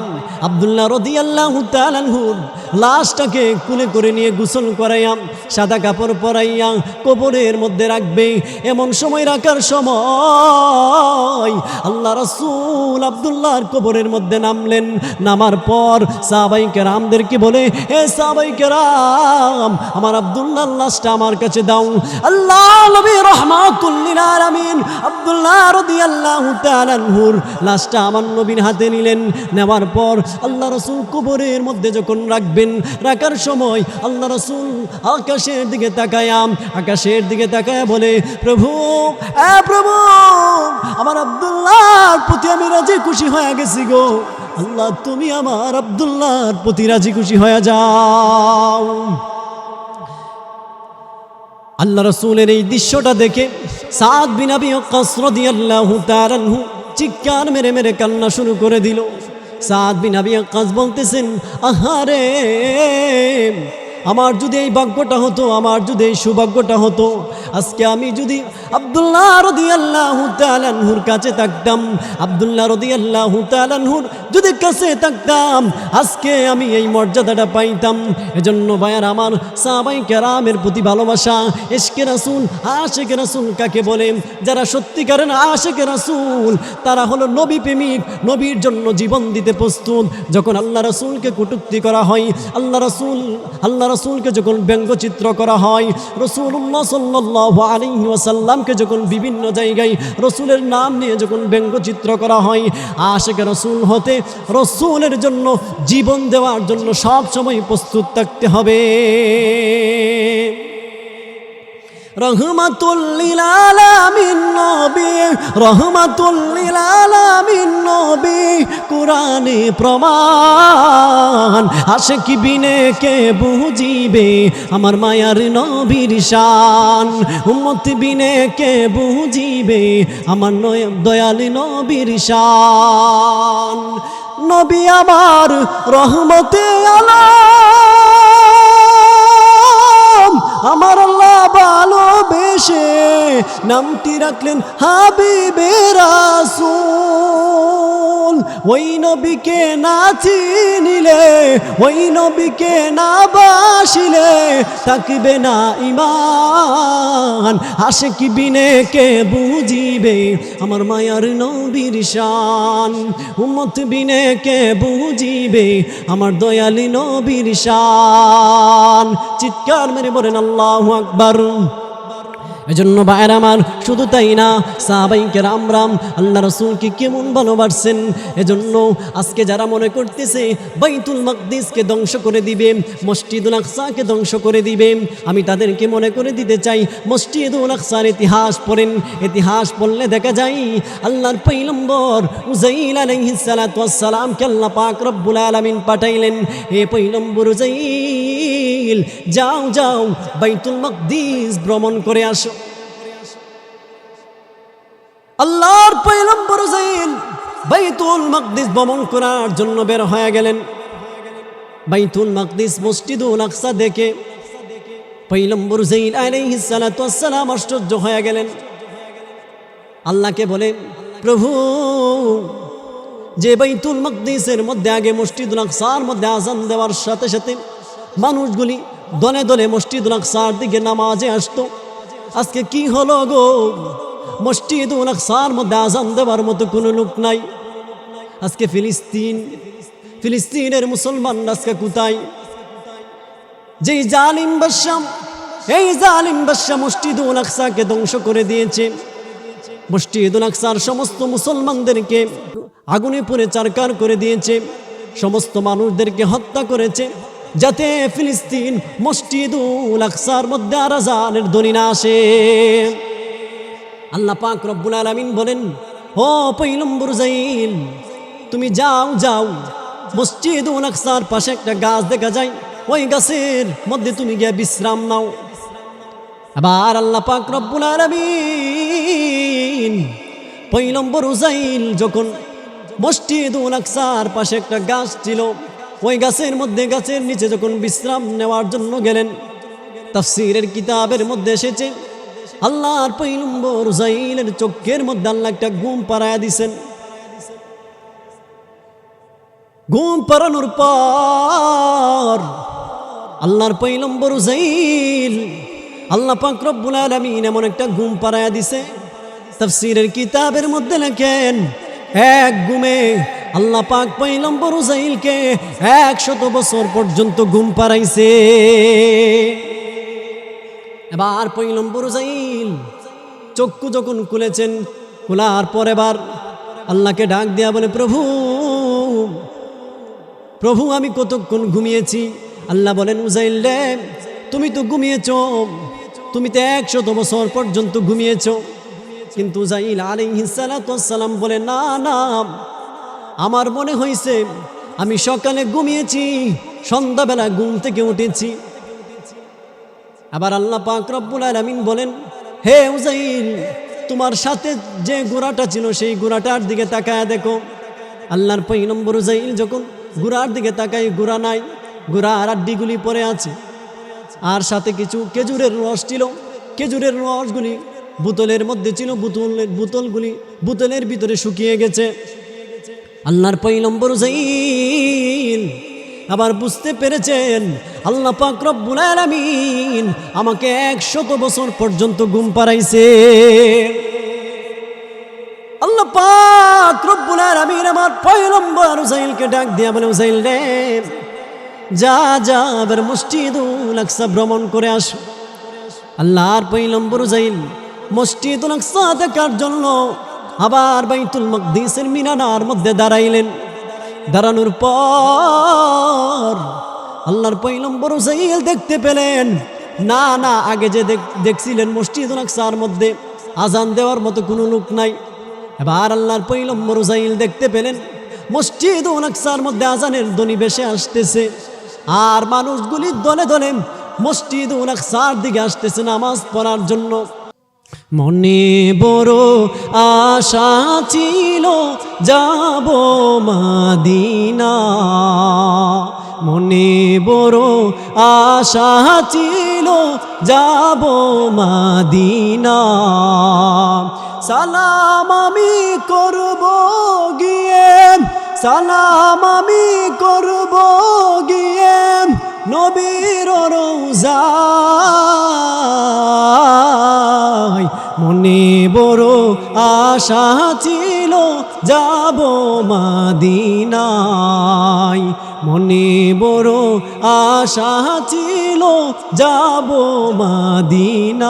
আব্দুল্লাহ রাদিয়াল্লাহু তাআলা আনহুর লাশটাকে কুলে করে নিয়ে গোসল করাইয়া, সাদা কাপড় পরাইয়া কবরের মধ্যে রাখবে। এমন সময় রাখার সময় আল্লাহ রাসূল আব্দুল্লাহর কবরের মধ্যে নামলেন। নামার পর সাহাবাই কেরামদেরকে বলে, হে সাহাবাই কেরাম, আমার আব্দুল্লাহর লাশটা আমার কাছে দাও। আল্লাহ নবী রাহমাতুল লিল আলামিন আব্দুল্লাহ রাদিয়াল্লাহু তাআলা আনহুর লাশটা আমার নবীর হাতে নিলেন। নেওয়ার পর আল্লাহ রাসূল কবরের মধ্যে যখন রাখার সময় আল্লাহ রাসূল আকাশের দিকে তাকায়া বলে, প্রভু, প্রভু, আমার আব্দুল্লাহর প্রতি আমি রাজি খুশি হয়ে গেছি গো। আল্লাহ, তুমি আমার আব্দুল্লাহর প্রতি রাজি খুশি হয়ে যাও। আল্লাহ রাসূলের এই দৃশ্যটা দেখে সাদ বিন আবি ওয়াক্কাস রাদিয়াল্লাহু তাআলা আনহু চিৎকার মেরে মেরে কান্না শুরু করে দিল। সাদ বিন আবি ওয়াক্কাস বলতেছেন, আহারে, আমার যদি এই ভাগ্যটা হতো, আমার যদি এই সৌভাগ্যটা হতো, আজকে আমি যদি আব্দুল্লাহ রাদিয়াল্লাহু তাআলা আনহুর কাছে থাকতাম, আব্দুল্লাহ রাদিয়াল্লাহু তাআলা আনহুর যদি কাছে থাকতাম, আজকে আমি এই মর্যাদাটা পাইতাম। এজন্য ভাইয়ার আমার, সাহাবায়ে কেরামের প্রতি ভালোবাসা, ইশকে রাসূল, আশিকে রাসূল কাকে বলে? যারা সত্যিকারের আশিকে রাসূল, তারা হলো নবী প্রেমিক, নবীর জন্য জীবন দিতে প্রস্তুত। যখন আল্লাহ রাসূলকে কটূক্তি করা হয়, আল্লাহ রাসূলকে যখন ব্যঙ্গচিত্র করা হয়, রাসূলুল্লাহ সাল্লাল্লাহু আলাইহি ওয়াসাল্লামকে যখন বিভিন্ন জায়গায় রাসূলের নাম নিয়ে যখন ব্যঙ্গচিত্র করা হয়, আশিকে রাসূল হতে রাসূলের জন্য জীবন দেওয়ার জন্য সব সময় প্রস্তুত থাকতে হবে। রহমাতুল লিল আলামিন নবী, রহমাতুল লিল আলামিন নবী, কুরআনে প্রমাণ। আশিকি বিনে কে বুঝিবে আমার মায়ার নবীর শান, উম্মত বিনে কে বুঝিবে আমার দয়াল নবীর শান। নবী আমার রহমতে আলম, আমার আল্লাহ ভালোবেসে নামটি রাখলেন হাবিবে রাসূল। ওই নবীকে না চিনিলে, ওই নবীকে না বাসিলে থাকবে না ঈমান। আশিকি বিনে কে বুঝিবে আমার মায়ার নবীর শান, উম্মত বিনে কে বুঝিবে আমার দয়ালি নবীর শান। চিৎকার মেরে বলেন আল্লাহু আকবার। এজন্য ভাইয়ের আমার, শুধু তাই না, সাহাবায়ে কেরাম আল্লাহ রাসূলকে কেমন ভালোবাসছেন। এজন্য আজকে যারা মনে করতেছে বাইতুল মাকদিসকে ধ্বংস করে দিবে, মসজিদুল আকসাকে ধ্বংস করে দিবে, আমি তাদেরকে মনে করে দিতে চাই, মসজিদুল আকসার ইতিহাস পড়েন। ইতিহাস পড়লে দেখা যায় আল্লাহর পয়গম্বর উযাইল আলাইহিস সালাতু ওয়াস সালামকে আল্লাহ পাক রব্বুল আলামিন পাঠাইলেন, হে পয়গম্বর উযাইল, যাও যাও বাইতুল মাকদিস ভ্রমণ করে আসো। আল্লাহর পয়গম্বর উযাইল বাইতুল মাকদিস ভ্রমণ করার জন্য বের হয়ে গেলেন। বাইতুল মাকদিস মসজিদুল আকসা দেখে পয়গম্বর উযাইল আলাইহিস সালাতু ওয়াস সালাম আশ্চর্য হয়ে গেলেন। আল্লাহকে বলে, প্রভু, যে বাইতুল মাকদিসের মধ্যে আগে মসজিদুল আকসার মধ্যে আযান দেওয়ার সাথে সাথে মানুষগুলি দলে দলে মসজিদুল আকসার দিকে নামাজে আসতো, আজকে কি হলো গো? মসজিদুল আকসার মধ্যে আযান দেওয়ার মতো কোনো লোক নাই। আজকে ফিলিস্তিনের মুসলমান আজকে কোথায়? যেই জালিম বাদশা, এই জালিম বাদশা মসজিদুল আকসাকে ধ্বংস করে দিয়েছে, মসজিদুল আকসার সমস্ত মুসলমানদেরকে আগুনে পুড়ে চারকার করে দিয়েছে, সমস্ত মানুষদেরকে হত্যা করেছে, যাতে ফিলিস্তিন মসজিদুল আকসার মধ্যে আর আযানের ধ্বনি না আসে। আল্লাহ পাক রব্বুল আলামিন বলেন, ও পয়গম্বর উযাইল, তুমি যাও যাও, মসজিদুল আকসার পাশে একটা গাছ দেখা যায়, ওই গাছের মধ্যে তুমি গিয়ে বিশ্রাম নাও। আবার আল্লাহ পাক রব্বুল আলামিন পয়গম্বর উযাইল যখন মসজিদুল আকসার পাশে একটা গাছ ছিল, ওই গাছের মধ্যে, গাছের নিচে যখন বিশ্রাম নেওয়ার জন্য গেলেন, তাফসীরের কিতাবের মধ্যে এসেছে আল্লাহর পয়গম্বর উযাইলের চোখের মধ্যে আল্লাহ একটা ঘুম পাড়ায়া দিছেন। ঘুম পাড়ানোর পর আল্লাহর পয়গম্বর উযাইল, আল্লাহ পাক রব্বুল আলামিন এমন একটা ঘুম পাড়ায়া দিছে, তাফসীরের কিতাবের মধ্যে লেখেন এক ঘুমে আল্লাহ পাক পয়গম্বর উযাইলকে 100 বছর পর্যন্ত ঘুম পাড়াইছে। এবার পয়গম্বর উযাইল চক্ষু যখন খুলেছেন, খোলার পর এবার আল্লাহকে ডাক দেয়া বলে, প্রভু, প্রভু, আমি কতক্ষণ ঘুমিয়েছি? আল্লাহ বলেন, উযাইল রে, তুমি তো ঘুমিয়েছ, তুমি তো 100 বছর পর্যন্ত ঘুমিয়েছ। কিন্তু উযাইল আলাইহিস সালাতু ওয়াস সালাম বলে, না না, আমার মনে হয়েছে আমি সকালে ঘুমিয়েছি, সন্ধ্যাবেলা ঘুম থেকে উঠেছি। আবার আল্লাহ পাক রব্বুল আলামিন বলেন, হে উযাইল, তোমার সাথে যে ঘোড়াটা ছিল সেই ঘোড়াটার দিকে তাকায় দেখো। আল্লাহর পয়গম্বর উযাইল যখন ঘোড়ার দিকে তাকায়, ঘোড়া নাই, ঘোড়ার আড্ডিগুলি পড়ে আছে, আর সাথে কিছু খেজুরের রস ছিল। খেজুরের রসগুলি বোতলের মধ্যে ছিল, বোতলগুলি বোতলের ভিতরে শুকিয়ে গেছে। আল্লাহর পয়গম্বর উযাইল আবার বুঝতে পেরেছেন আল্লাহ পাক রব্বুল আলামিন আমাকে 100 বছর পর্যন্ত ঘুম পাড়াইছে। আল্লাহ পাক রব্বুল আলামিন আমার পয়গম্বর উযাইলকে ডাক দিয়া বলে, উযাইল রে, যা যা এবার মসজিদুল আকসা ভ্রমণ করে আসো। আল্লাহর পয়গম্বর উযাইল মসজিদুল আকসা দেখার জন্য আবার বাইতুল মাকদিসের মিনার মধ্যে দাঁড়াইলেন। দাঁড়ানোর পর আল্লাহর পয়গম্বর উযাইল দেখতে পেলেন, না না, আগে যে দেখছিলেন মসজিদুল আকসার মধ্যে আজান দেওয়ার মতো কোনো লোক নাই। এবার আল্লাহর পয়গম্বর উযাইল দেখতে পেলেন মসজিদুল আকসার মধ্যে আজানের ধ্বনি ভেসে আসতেছে, আর মানুষগুলি দলে দলে মসজিদুল আকসার দিকে আসতেছে নামাজ পড়ার জন্য। মনে বড় আশা ছিল যাব মদিনা, মনে বড় আশা ছিল যাব মদিনা। সালাম আমি করব গিয়ে, সালাম আমি করব গিয়ে নবীর রওজায়। মনে বড় আশা ছিল যাব মদিনায়, মনে বড় আশা ছিল যাব মদিনায়।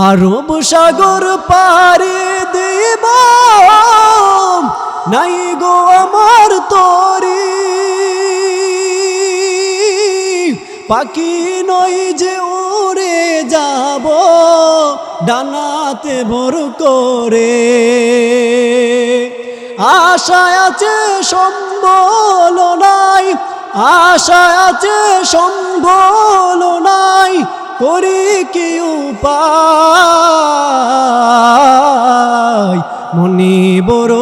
আরব সাগর পাড়ি দিব নাই গো আমার তরি, পাখি নই যে উড়ে যাব ডানাতে ভর করে। আশা আছে সম্বল নাই, আশা আছে সম্বল নাই, করি কি উপায়। মনে বড়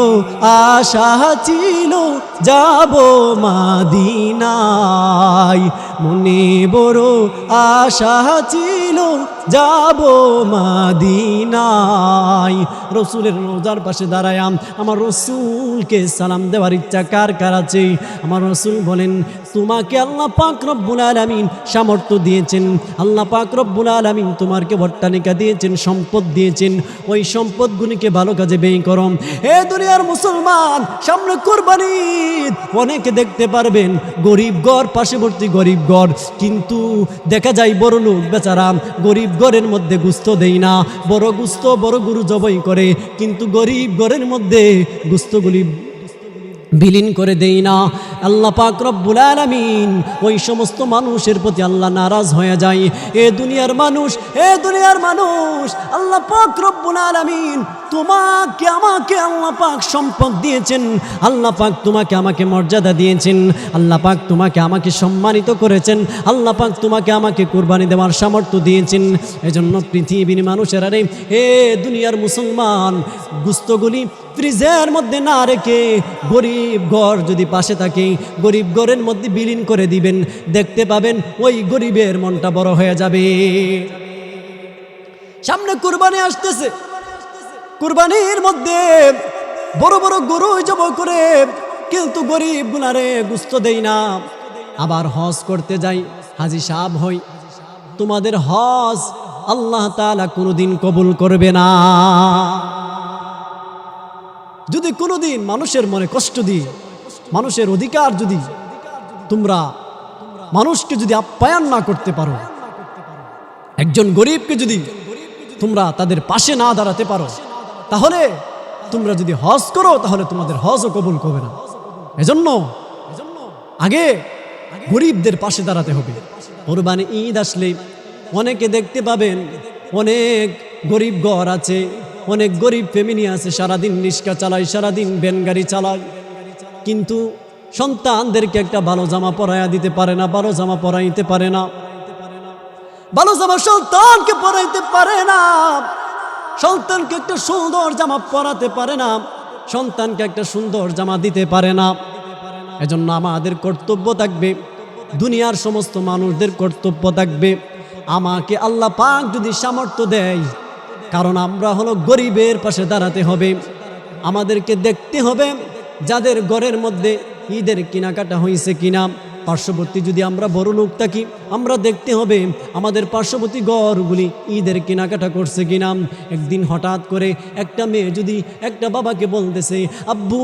আশা ছিল যাব মদিনায়, মনে বড় আশা ছিল যাব মদিনায়। রসুলের রোজার পাশে দাঁড়ায়াম আমার রসুলকে সালাম দেওয়ার ইচ্ছা কার কার আছে? আমার রসুল বলেন, তোমাকে আল্লাহ পাক রব্বুল আলামিন সামর্থ্য দিয়েছেন, আল্লাহ পাক রব্বুল আলামিন তোমাকে ভট্টানিকা দিয়েছেন, সম্পদ দিয়েছেন, ওই সম্পদগুলিকে ভালো কাজে ব্যয় করো। এ দুনিয়ার মুসলমান, সামনে কুরবানি, অনেকে দেখতে পারবেন গরিব ঘর, পার্শ্ববর্তী গরিব ঘর, কিন্তু দেখা যায় বড় লোক বেচারা গরিব ঘরের মধ্যে গুস্ত দেয় না, বড় গুস্ত বড় গরু জবাই করে, কিন্তু গরিব ঘরের মধ্যে গুস্তগুলি বিলীন করে দেই না। আল্লাহ পাক রব্বুল আলামিন ওই সমস্ত মানুষের প্রতি আল্লাহ নারাজ হয়ে যায়। এ দুনিয়ার মানুষ, এ দুনিয়ার মানুষ, আল্লাহ পাক রব্বুল আলামিন তোমাকে আমাকে আল্লাহ পাক সম্পদ দিয়েছেন, আল্লাহ পাক তোমাকে আমাকে মর্যাদা দিয়েছেন, আল্লাহ পাক তোমাকে আমাকে সম্মানিত করেছেন, আল্লাহ পাক তোমাকে আমাকে কুরবানি দেওয়ার সামর্থ্য দিয়েছেন। এজন্য পৃথিবীর মানুষেরা রে, এ দুনিয়ার মুসলমান, গুস্তগুলি ফ্রিজের মধ্যে না রেখে গরিব ঘর যদি পাশে থাকে, গরিব ঘরের মধ্যে বিলীন করে দিবেন, দেখতে পাবেন ওই গরিবের মনটা বড় হয়ে যাবে। সামনে কুরবানি আসতেছে, কুরবানির মধ্যে বড় বড় গরু জবাই করে, কিন্তু গরিব গুনারে গুস্ত দেই না। আবার হজ করতে যাই, হাজি সাহেব হই, তোমাদের হজ আল্লাহ তাআলা কোনোদিন কবুল করবে না। যদি কোনোদিন মানুষের মনে কষ্ট দিই, মানুষের অধিকার যদি তোমরা মানুষকে যদি আপ্যায়ন না করতে পারো, একজন গরিবকে যদি তোমরা তাদের পাশে না দাঁড়াতে পারো, তাহলে তোমরা যদি হজ করো তাহলে তোমাদের হজও কবুল করবে না। এজন্য আগে গরিবদের পাশে দাঁড়াতে হবে। কুরবানি ঈদ আসলে অনেকে দেখতে পাবেন অনেক গরিব ঘর আছে, অনেক গরিব ফ্যামিলি আছে, সারাদিন রিক্সা চালায়, সারাদিন ভ্যান গাড়ি চালায়, কিন্তু সন্তানদেরকে একটা ভালো জামা পরাইয়া দিতে পারে না, ভালো জামা পরাইতে পারে না, ভালো জামা সন্তানকে পরাইতে পারে না, সন্তানকে একটা সুন্দর জামা পরাতে পারে না, সন্তানকে একটা সুন্দর জামা দিতে পারে না। এজন্য আমাদের কর্তব্য থাকবে, দুনিয়ার সমস্ত মানুষদের কর্তব্য থাকবে, আমাকে আল্লাহ পাক যদি সামর্থ্য দেয়, কারণ আমরা হলো গরিবের পাশে দাঁড়াতে হবে, আমাদেরকে দেখতে হবে যাদের ঘরের মধ্যে ঈদের কেনাকাটা হয়েছে কিনা। পার্শ্ববর্তী যদি আমরা বড় লোক থাকি, আমরা দেখতে হবে আমাদের পার্শ্ববর্তী ঘরগুলি ঈদের কেনাকাটা করছে কিনা। একদিন হঠাৎ করে একটা মেয়ে যদি একটা বাবাকে বলতেছে, আব্বু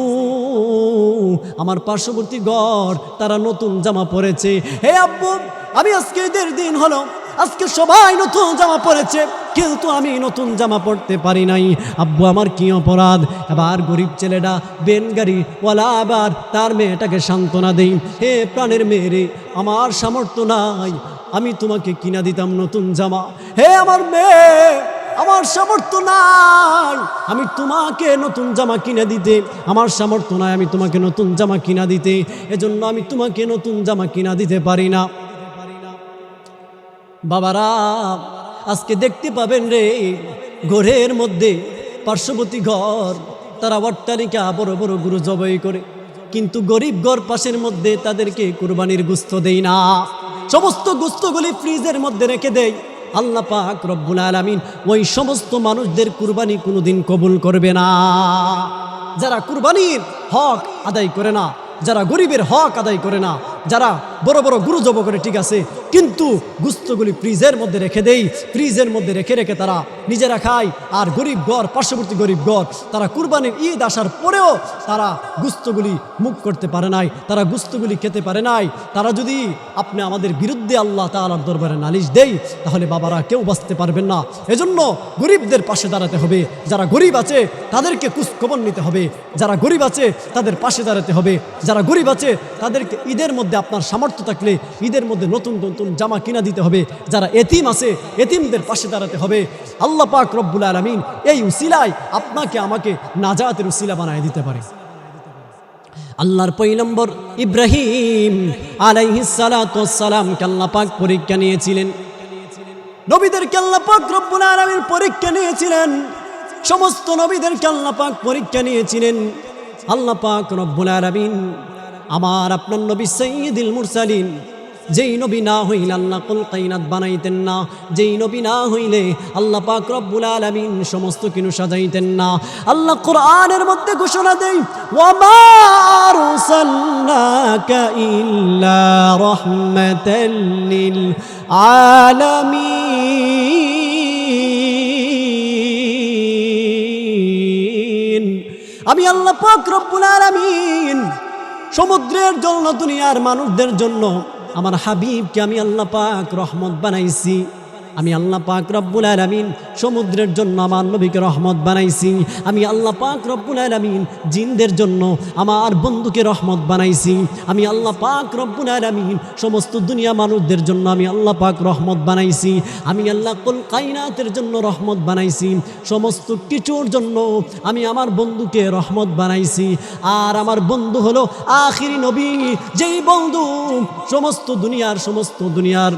আমার পার্শ্ববর্তী ঘর তারা নতুন জামা পরেছে, হে আব্বু আমি আজকে ঈদের দিন হলো, আজকে সবাই নতুন জামা পরেছে কিন্তু আমি নতুন জামা পরতে পারি নাই, আব্বু আমার কি অপরাধ। আবার গরিব ছেলেটা বেন গাড়িওয়ালা আবার তার মেয়েটাকে সান্ত্বনা দেই, হে প্রাণের মেয়েরে আমার সামর্থ্য নাই, আমি তোমাকে কিনা দিতাম নতুন জামা, হে আমার মেয়ে আমার সামর্থ্য নাই আমি তোমাকে নতুন জামা কিনে দিতে, আমার সামর্থ্য নাই আমি তোমাকে নতুন জামা কিনা দিতে, এজন্য আমি তোমাকে নতুন জামা কিনা দিতে পারি না। বাবারা আজকে দেখতে পাবেন রে, ঘরের মধ্যে পার্শ্ববর্তী ঘর তারা অট্টালিকা বড় বড় গরু জবাই করে, কিন্তু গরিব ঘর পাশের মধ্যে তাদেরকে কুরবানির গোশত দেই না, সমস্ত গোশতগুলি ফ্রিজের মধ্যে রেখে দেয়। আল্লাহ পাক রব্বুল আলামিন ওই সমস্ত মানুষদের কুরবানি কোনোদিন কবুল করবে না, যারা কুরবানির হক আদায় করে না, যারা গরিবের হক আদায় করে না, যারা বড় বড় গরু জব করে ঠিক আছে, কিন্তু গোশতগুলি ফ্রিজের মধ্যে রেখে দেই, ফ্রিজের মধ্যে রেখে রেখে তারা নিজেরা খায়, আর গরিব ঘর পার্শ্ববর্তী গরিব ঘর তারা কুরবানির ঈদ আসার পরেও তারা গোশতগুলি মুখ করতে পারে নাই, তারা গোশতগুলি খেতে পারে নাই। তারা যদি আপনি আমাদের বিরুদ্ধে আল্লাহ তাআলার দরবারে নালিশ দেই, তাহলে বাবারা কেউ বাঁচতে পারবেন না। এজন্য গরিবদের পাশে দাঁড়াতে হবে, যারা গরিব আছে তাদেরকে খোঁজখবর নিতে হবে, যারা গরিব আছে তাদের পাশে দাঁড়াতে হবে, যারা গরিব আছে তাদেরকে ঈদের মধ্যে আপনার সামর্থ্য থাকলে ঈদের মধ্যে নতুন নতুন জামা কিনা দিতে হবে, যারা এতিম আছে এতিমদের পাশে দাঁড়াতে হবে। আল্লাহ পাক রব্বুল আলামিন এই উসিলায় আপনাকে আমাকে নাজাতের উসিলা বানায় দিতে পারে। আল্লাহর পয়গম্বর ইব্রাহিম আলাইহিস সালাতু ওয়াস সালামকে আল্লাহ পাক পরীক্ষা নিয়েছিলেন, নবীদেরকে আল্লাহ পাক রব্বুল আলামিন পরীক্ষা নিয়েছিলেন, সমস্ত নবীদেরকে আল্লাহ পাক পরীক্ষা নিয়েছিলেন। আল্লাহ পাক রব্বুল আলামিন আমার আপনার নবী সাইয়্যিদুল মুরসালিন, যেই নবী না হইলে আল্লাহ কুল কায়নাত বানাইতেন না, যেই নবী না হইলে আল্লাহ পাক রব্বুল আলামিন সমস্ত কিছু সাজাইতেন না। আল্লাহ কোরআনের মধ্যে ঘোষণা দেই, ওয়া মা আরসালনাকা ইল্লা রাহমাতাল লিল আলামিন। আমি আল্লাহ পাক রব্বুল আলামিন সমুদ্রের জন্য দুনিয়ার মানুষদের জন্য আমার হাবিবকে আমি আল্লাহ পাক রহমত বানাইছি। আমি আল্লাহ পাক রব্বুল আলামিন সমুদ্রের জন্য আমার নবীকে রহমত বানাইছি। আমি আল্লাহ পাক রব্বুল আলামিন জিনদের জন্য আমার বন্ধুকে রহমত বানাইছি। আমি আল্লাহ পাক রব্বুল আলামিন সমস্ত দুনিয়া মানুষদের জন্য আমি আল্লাহ পাক রহমত বানাইছি। আমি আল্লাহ কুল কায়নাতের জন্য রহমত বানাইছি, সমস্ত কিছুর জন্য আমি আমার বন্ধুকে রহমত বানাইছি। আর আমার বন্ধু হলো আখিরি নবী, যেই বন্ধু সমস্ত দুনিয়ার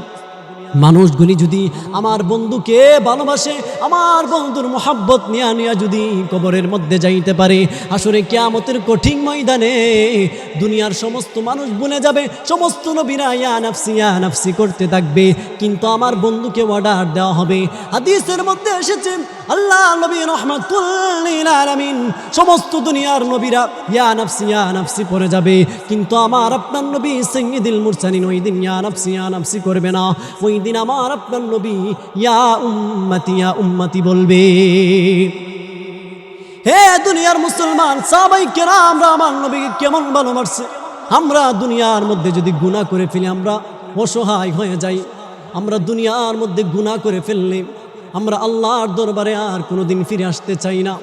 মানুষগুলি যদি আমার বন্ধুকে ভালোবাসে, আমার বন্ধুর মোহাব্বত নিয়া যদি কবরের মধ্যে যাইতে পারে, আসলে কিয়ামতের কঠিন ময়দানে দুনিয়ার সমস্ত মানুষ ভুলে যাবে, সমস্ত নবীরা ইয়া নাফসি করতে থাকবে, কিন্তু আমার বন্ধুকে অর্ডার দেওয়া হবে। হাদিসের মধ্যে এসেছে আল্লাহ নবী রাহমাতুল লিল আলামিন সমস্ত দুনিয়ার নবীরা ইয়া নাফসি পড়ে যাবে, কিন্তু আমার আপনার নবী সাইয়্যিদুল মুরসালিন ওই দিন ইয়া নাফসি করবে না। ওই দিন আমার আপনার নবী ইয়া উম্মতি বলবে। হে দুনিয়ার মুসলমান সাহাবায়ে কেরাম, আমরা আমার নবীকে কেমন ভালোবাসছে। আমরা দুনিয়ার মধ্যে যদি গুনাহ করে ফেলি আমরা অসহায় হয়ে যাই। আমরা দুনিয়ার মধ্যে গুনাহ করে ফেললে আমরা আল্লাহর দরবারে আর কোনোদিন ফিরে আসতে চাই না।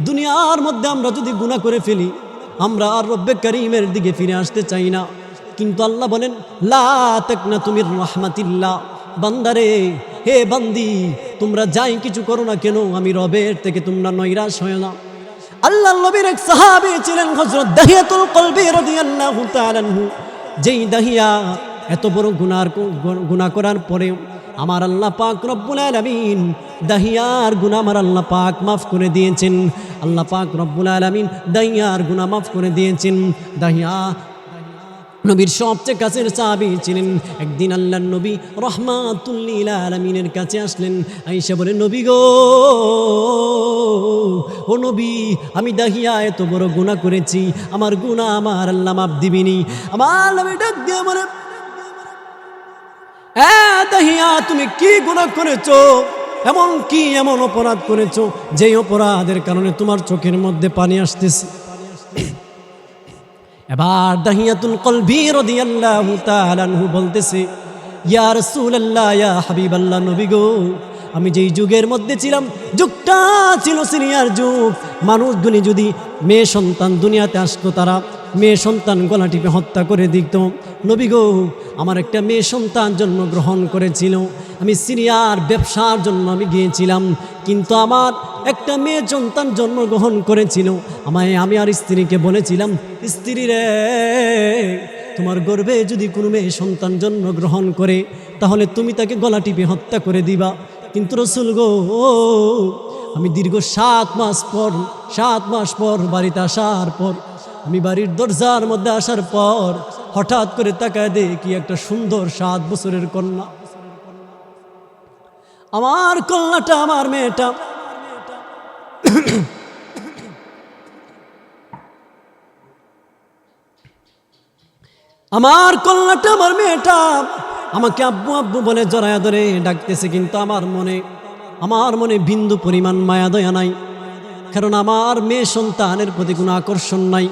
দুনিয়ার মধ্যে আমরা যদি গুনাহ করে ফেলি আমরা আর রব্বে কারীমের দিকে ফিরে আসতে চাই না। কিন্তু আল্লাহ বলেন লা তাকনাতু মির রাহমাতিল্লাহ, বান্দারে হে বান্দি তোমরা যাই কিছু করো না কেন আমি রবের থেকে তোমরা নৈরাশ হয় না। আল্লাহর নবীর এক সাহাবী ছিলেন হযরত দাহিয়াতুল কলবি রাদিয়াল্লাহু তাআলা আনহু। যেই দাহিয়া এত বড় গুনাহ করার পরেও আমার আল্লাহ পাক রব্বুল আলামিন দাহিয়ার গুনাহ আমার আল্লাহ পাক মাফ করে দিয়েছেন। আল্লাহ পাক রব্বুল আলামিন দাহিয়ার গুনাহ মাফ করে দিয়েছেন। দাহিয়া নবীর সবচেয়ে কাছের সাহাবী ছিলেন। একদিন আল্লাহর নবী রাহমাতুল লিল আলামিনের কাছে আসলেন, আয়েশা বলে, নবী গো, ও নবী, আমি দাহিয়া এত বড় গুনাহ করেছি, আমার গুনাহ আমার আল্লাহ মাফ দিবেনি। আমার নবী ডাক দিয়ে বলে, দাহিয়া, তুমি কি গুনাহ করেছো? এমন অপরাধ করেছো যেই অপরাধের কারণে তোমার চোখের মধ্যে পানি আসতেছে। এবার দাহিয়াতুল কলবি রাদিয়াল্লাহু তাআলা আনহু বলতেছে, ইয়া রাসূলুল্লাহ, ইয়া হাবিবাল্লাহ, নবী গো, আমি যেই যুগের মধ্যে ছিলাম, যুগটা ছিল সিরিয়ার যুগ। মানুষগুলি যদি মেয়ে সন্তান দুনিয়াতে আসতো, তারা মেয়ে সন্তান গলা টিপে হত্যা করে দিত। নবী গো, আমার একটা মেয়ে সন্তান জন্মগ্রহণ করেছিল। আমি সিরিয়ার ব্যবসার জন্য আমি গিয়েছিলাম, কিন্তু আমার একটা মেয়ে সন্তান জন্মগ্রহণ করেছিল। আমি আর স্ত্রীকে বলেছিলাম, স্ত্রী রে, তোমার গর্ভে যদি কোনো মেয়ে সন্তান জন্মগ্রহণ করে, তাহলে তুমি তাকে গলা টিপে হত্যা করে দিবা। কিন্তু রাসূল গো, আমি দীর্ঘ 7 মাস পর বাড়িতে আসার পর, আমি বাড়ির দরজার মধ্যে আসার পর হঠাৎ করে তাকায় দেখি একটা সুন্দর 7 বছরের কন্যা। আমার কন্যাটা, আমার মেয়েটা আমার কন্যাটা, আমার মেয়েটা আমাকে আব্বু আব্বু বলে জড়ায়া ধরে ডাকতেছে, কিন্তু আমার মনে বিন্দু পরিমাণ মায়া দয়া নাই, কারণ আমার মেয়ে সন্তানের প্রতি কোনো আকর্ষণ নাই।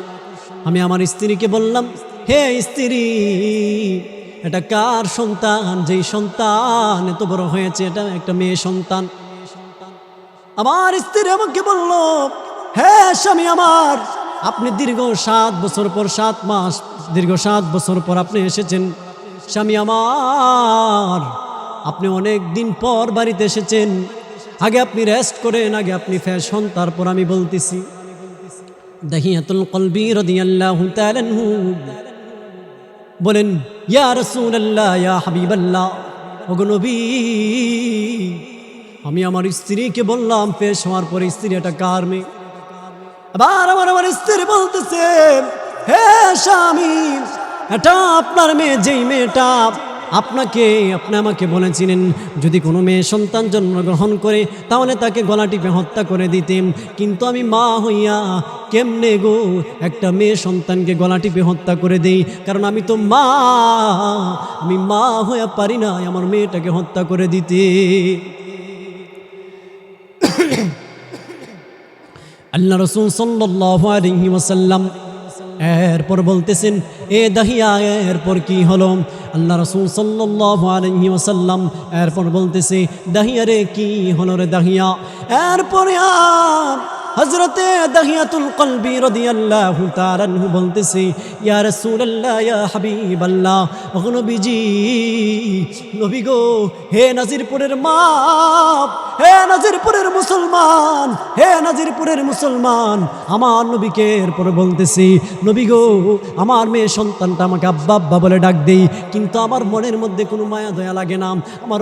আমি আমার স্ত্রীকে বললাম, হে স্ত্রী, এটা কার সন্তান? যেই সন্তান এত বড় হয়েছে, এটা একটা মেয়ে সন্তান। আমার স্ত্রী আমাকে বলল, হে স্বামী আমার, আপনি দীর্ঘ 7 বছর পর 7 মাস, দীর্ঘ 7 বছর পর আপনি এসেছেন। স্বামী আমার, আপনি অনেক দিন পর বাড়িতে এসেছেন। আগে আপনি রেস্ট করেন, আগে আপনি ফ্রেশ হন, তারপর আমি বলতেছি। দাহিয়াতুল কলবি রাদিয়াল্লাহু তাআলা আনহু বলেন, ইয়া রাসূলুল্লাহ, ইয়া হাবিবাল্লাহ, ওগো নবী, আমি আমার স্ত্রীকে বললাম ফ্রেশ হওয়ার পরে, স্ত্রী এটা কার মেয়ে? আবার আমার স্ত্রী বলতেছে, হে স্বামী, এটা আপনার মেয়ে। যেই মেয়েটা আপনি আমাকে বলেছিলেন, যদি কোনো মেয়ে সন্তান জন্মগ্রহণ করে তাহলে তাকে গলা টিপে হত্যা করে দিতেন। কিন্তু আমি মা হইয়া কেমনে গো একটা মেয়ে সন্তানকে গলা টিপে হত্যা করে দেই? কারণ আমি তো মা, আমি মা হইয়া পারি না আমার মেয়েটাকে হত্যা করে দিতে। আল্লাহ রাসূল সাল্লাল্লাহু আলাইহি ওয়াসাল্লাম এরপর বলতেছেন, এ দাহিয়া, এরপর কি হলো? আল্লাহ রাসূল সাল্লাল্লাহু আলাইহি ওয়াসাল্লাম এরপর বলতেছে, দাহিয়া রে, কি হলো রে দাহিয়া? এরপরে হযরতে দাহিয়াতুল কলবি রাদিয়াল্লাহু তাআলা আনহু বলতেছে, ইয়া রাসূলুল্লাহ, ইয়া হাবিবাল্লাহ, ও নবীজি, নবী গো, হে নাজিরপুরের মা, হে নাজিরপুরের মুসলমান, হে নাজিরপুরের মুসলমান, আমার নবীকে এরপর বলতেছি, নবী গো, আমার মেয়ে সন্তানটা আমাকে আব্বা আব্বা বলে ডাক দেই, কিন্তু আমার মনের মধ্যে কোনো মায়া দয়া লাগে না, আমার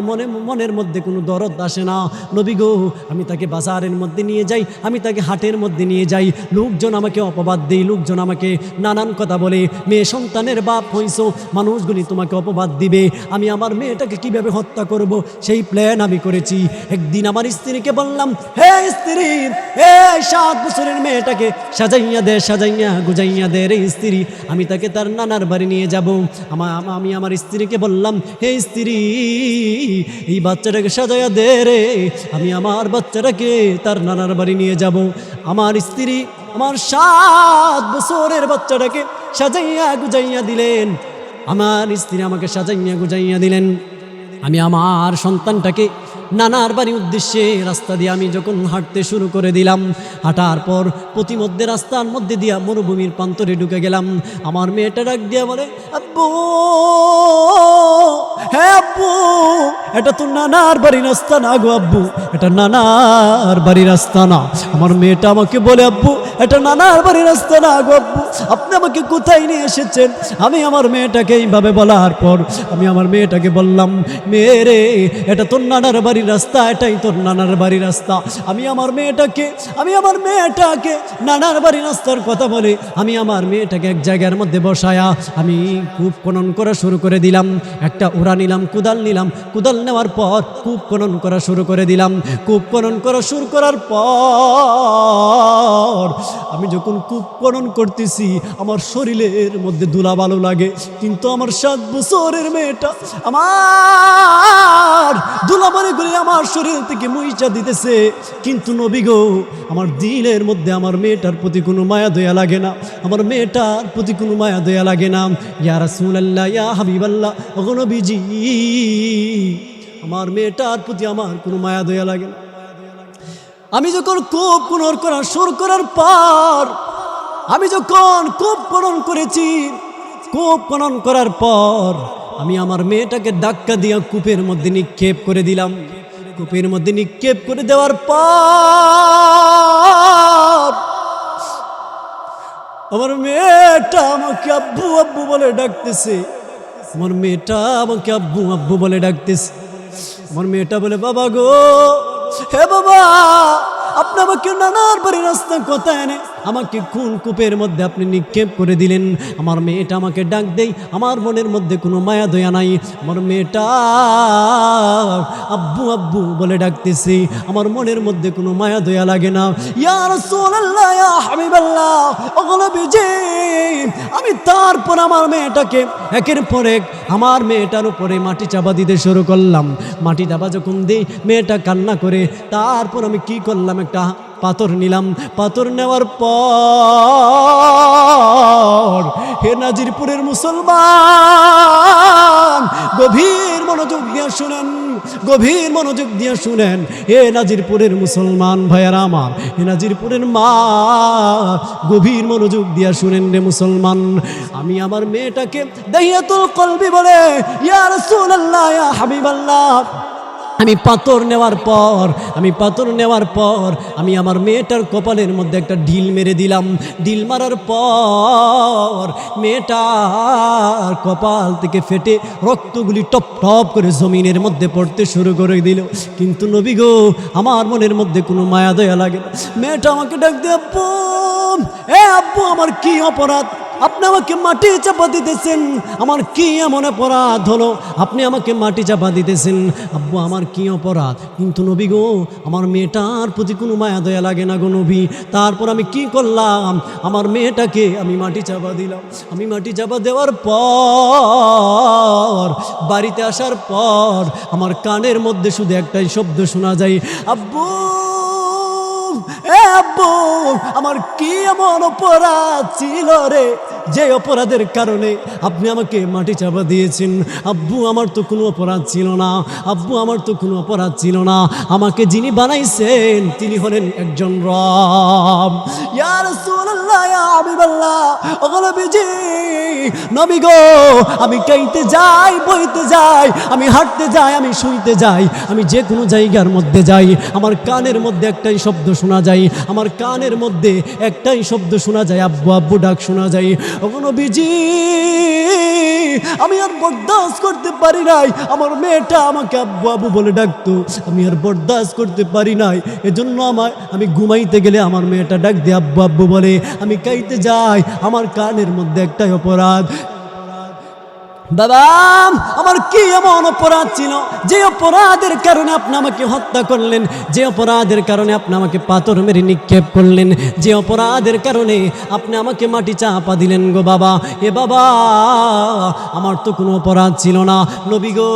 মনের মধ্যে কোনো দরদ আসে না। নবী গো, আমি তাকে বাজারের মধ্যে নিয়ে যাই, আমি তাকে হাটের মধ্যে নিয়ে যাই, লোকজন আমাকে অপবাদ দেই, লোকজন আমাকে নানান কথা বলে, মেয়ে সন্তানের বাপ হইছো, মানুষগুলি তোমাকে অপবাদ দিবে, আমি আমার মেয়েটাকে কিভাবে হত্যা করব সেই প্ল্যান আমি করেছি। একদিন আমার স্ত্রীকে বললাম, হে স্ত্রী, এই 7 বছরের মেয়েটাকে সাজাইয়া গুজাইয়া দে রে স্ত্রী, আমি তাকে তার নানার বাড়ি নিয়ে যাব। আমি আমার স্ত্রীকে বললাম, হে স্ত্রী, এই বাচ্চাটাকে সাজাইয়া দে রে, আমি আমার বাচ্চাটাকে তার নানার বাড়ি নিয়ে যাব। আমার স্ত্রী আমার 7 বছরের বাচ্চাটাকে সাজাইয়া গুজাইয়া দিলেন। আমার স্ত্রী আমাকে সাজাইয়া গুজাইয়া দিলেন। আমি আমার সন্তানটাকে নানার বাড়ির উদ্দেশ্যে রাস্তা দিয়ে আমি যখন হাঁটতে শুরু করে দিলাম, হাঁটার পর প্রতিমধ্যে রাস্তার মধ্যে দিয়া মরুভূমির প্রান্তরে ঢুকে গেলাম। আমার মেয়েটা ডাক দিয়া বলে, আব্বু, হ্যাঁ আব্বু, এটা তো নানার বাড়ির রাস্তা না গো আব্বু, এটা নানার বাড়ির রাস্তা না। আমার মেয়েটা আমাকে বলে, আব্বু, এটা নানার বাড়ির রাস্তা না গো আব্বু, আপনি আমাকে কোথায় নিয়ে এসেছেন? আমি আমার মেয়েটাকে এইভাবে বলার পর আমি আমার মেয়েটাকে বললাম, মেয়েরে, এটা তোর নানার বাড়ির রাস্তা, এটাই তোর নানার বাড়ির রাস্তা। আমি আমার মেয়েটাকে নানার বাড়ির রাস্তার কথা বলে আমি আমার মেয়েটাকে এক জায়গার মধ্যে বসায়া আমি কূপ খনন করা শুরু করে দিলাম। একটা উড়া নিলাম, কুদাল নিলাম, কুদাল নেওয়ার পর কূপ খনন করা শুরু করে দিলাম। কূপ খনন করা শুরু করার পর আমি যখন কূপ খনন করতেছি আমার শরীরের মধ্যে ধুলা ভালো লাগে, কিন্তু আমার 7 বছরের মেয়েটা আমার ধুলাবালিগুলি আমার শরীর থেকে মুইচা দিতেছে। কিন্তু নবী গো, আমার দিলের মধ্যে আমার মেয়েটার প্রতি কোনো মায়া দয়া লাগে না, আমার মেয়েটার প্রতি কোনো মায়া দয়া লাগে না। ইয়া রাসূলুল্লাহ, ইয়া হাবিবাল্লাহ, ওগো নবীজি, আমার মেয়েটার প্রতি আমার কোনো মায়া দয়া লাগে না। আমি যখন কূপ খনন করা শুরু করার পর আমি যখন কূপ খনন করেছি, কূপ খনন করার পর আমি আমার মেয়েটাকে ধাক্কা দিয়ে কূপের মধ্যে নিক্ষেপ করে দিলাম। কূপের মধ্যে নিক্ষেপ করে দেওয়ার পর আমার মেয়েটা আমাকে আব্বু আব্বু বলে ডাকতেছে। আমার মেয়েটা আমাকে আব্বু আব্বু বলে ডাকতেছে। আমার মেয়েটা বলে, বাবা গো, হে বাবা, আপনি আমাকে নানার বাড়ির রাস্তা কোথায় এনে আমাকে কোন কূপের মধ্যে আপনি নিক্ষেপ করে দিলেন? আমার মেয়েটা আমাকে ডাক দেই, আমার মনের মধ্যে কোনো মায়া দয়া নাই। আমার মেয়েটা আব্বু আব্বু বলে ডাকতেছি, আমার মনের মধ্যে কোনো মায়া দয়া লাগে না। ইয়া রাসূলুল্লাহ, ইয়া হাবিবাল্লাহ, ওগো নবীজি, আমি তারপর আমার মেয়েটাকে একের পর এক আমার মেয়েটার উপরে মাটি চাপা দিতে শুরু করলাম। মাটি চাপা যখন দিই মেয়েটা কান্না করে, তারপর আমি কি করলাম, একটা পাথর নিলাম। পাথর নেওয়ার পর হে নাজিরপুরের মুসলমান, গভীর মনোযোগ দিয়ে শুনেন, গভীর মনোযোগ দিয়ে শুনেন। হে নাজিরপুরের মুসলমান ভাইয়ারা আমার, হে নাজিরপুরের মা, গভীর মনোযোগ দিয়ে শুনেন রে মুসলমান। আমি আমার মেয়েটাকে দাহিয়াতুল কলবি বলে, ইয়া রাসূলুল্লাহ, ইয়া হাবিবাল্লাহ, আমি পাথর নেওয়ার পর আমি আমার মেয়েটার কপালের মধ্যে একটা ঢিল মেরে দিলাম। ঢিল মারার পর মেয়েটার কপাল থেকে ফেটে রক্তগুলি টপ টপ করে জমিনের মধ্যে পড়তে শুরু করে দিল। কিন্তু নবী গো, আমার মনের মধ্যে কোনো মায়া দয়া লাগে না। মেয়েটা আমাকে ডাক দিয়ে, আব্বু, এ আব্বু, আমার কি অপরাধ? আপনি আমাকে মাটি চাপা দিতেছেন, আমার কি এমন অপরাধ হলো আপনি আমাকে মাটি চাপা দিতেছেন? আব্বু, আমার কি অপরাধ? কিন্তু নবী গো, আমার মেয়েটার প্রতি কোনো মায়া দয়া লাগে না গো নবী। তারপর আমি কি করলাম, আমার মেয়েটাকে আমি মাটি চাপা দিলাম। আমি মাটি চাপা দেওয়ার পর বাড়িতে আসার পর আমার কানের মধ্যে শুধু একটাই শব্দ শোনা যায়, আব্বু, এ আব্বু, আমার কি এমন অপরাধ ছিল রে, যে অপরাধের কারণে আপনি আমাকে মাটি চাপা দিয়েছেন? আব্বু, আমার তো কোনো অপরাধ ছিল না, আব্বু, আমার তো কোনো অপরাধ ছিল না। আমাকে যিনি বানাইছেন তিনি হলেন একজন রব। ইয়া রাসূলুল্লাহ, ইয়া হাবিবাল্লাহ, ওগো নবীজি, নবী গো, আমি কাইতে যাই, বইতে যাই, আমি হাঁটতে যাই, আমি শুইতে যাই, আমি যে কোনো জায়গার মধ্যে যাই, আমার কানের মধ্যে একটাই শব্দ শোনা যায়, আমার কানের মধ্যে একটাই শব্দ শোনা যায়, আব্বু আব্বু ডাক শোনা যায়। ওগো নবীজি, আমি আর বরদাস্ত করতে পারি নাই, আমার মেয়েটা আমাকে আব্বু আব্বু বলে ডাকতো, আমি আর বরদাস্ত করতে পারি নাই। এজন্য আমি ঘুমাইতে গেলে আমার মেয়েটা ডাক দিয়ে আব্বু আব্বু বলে, আমি কাইতে যাই, আমার কানের মধ্যে একটাই অপরাধ। বাবা, আমার কি এমন অপরাধ ছিল যে অপরাধের কারণে আপনি আমাকে হত্যা করলেন, যে অপরাধের কারণে আপনি আমাকে পাথর মেরে নিক্ষেপ করলেন, যে অপরাধের কারণে আপনি আমাকে মাটি চাপা দিলেন গো বাবা? এ বাবা, আমার তো কোনো অপরাধ ছিল না। নবী গো,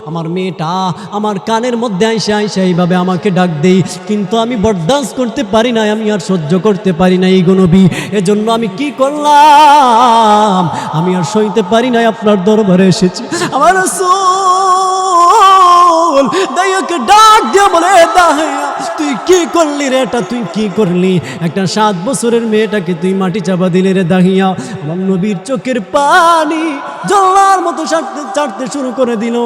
আমার মেয়েটা আমার কানের মধ্যে আইসা আইসা এইভাবে আমাকে ডাক দেই, কিন্তু আমি বরদাস্ত করতে পারি নাই, আমি আর সহ্য করতে পারি নাই গো নবী। এজন্য আমি কি করলাম, আমি আর সইতে পারি নাই, আপনার দরবারে এসেছি। আমার রাসূল রাসূল দাহিয়াকে ডাক দিয়ে বলে, দাহিয়া তুই কি করলি রে, এটা তুই কি করলি? একটা 7 বছরের মেয়েটাকে তুই মাটি চাপা দিলি রে দাহিয়া। আমার নবীর চোখের পানি জল্লার মতো চাটতে শুরু করে দিল,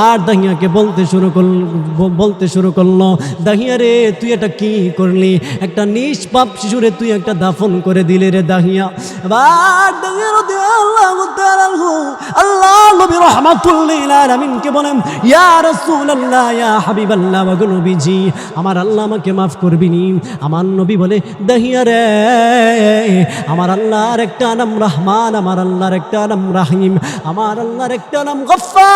আর দাহিয়াকে বলতে শুরু করলো, দাহিয়া রে তুই এটা কি করলি? একটা নিষ্পাপ শিশুরে তুই একটা দাফন করে দিলি রে দাহিয়া। এবার দাহিয়া রাদিয়াল্লাহু তাআলা আল্লাহ নবী রাহমাতুল লিল আলামিনকে বলেন, ইয়া রাসূলুল্লাহ, ইয়া হাবিবাল্লাহ, ওয়া নবীজি আমার আল্লাহ আমাকে মাফ করবিনি। আমার নবী বলে, দাহিয়া রে আমার আল্লাহর একটা নাম রহমান, আমার আল্লাহর একটা নাম রাহিম, আমার আল্লাহর একটা নাম গফফার,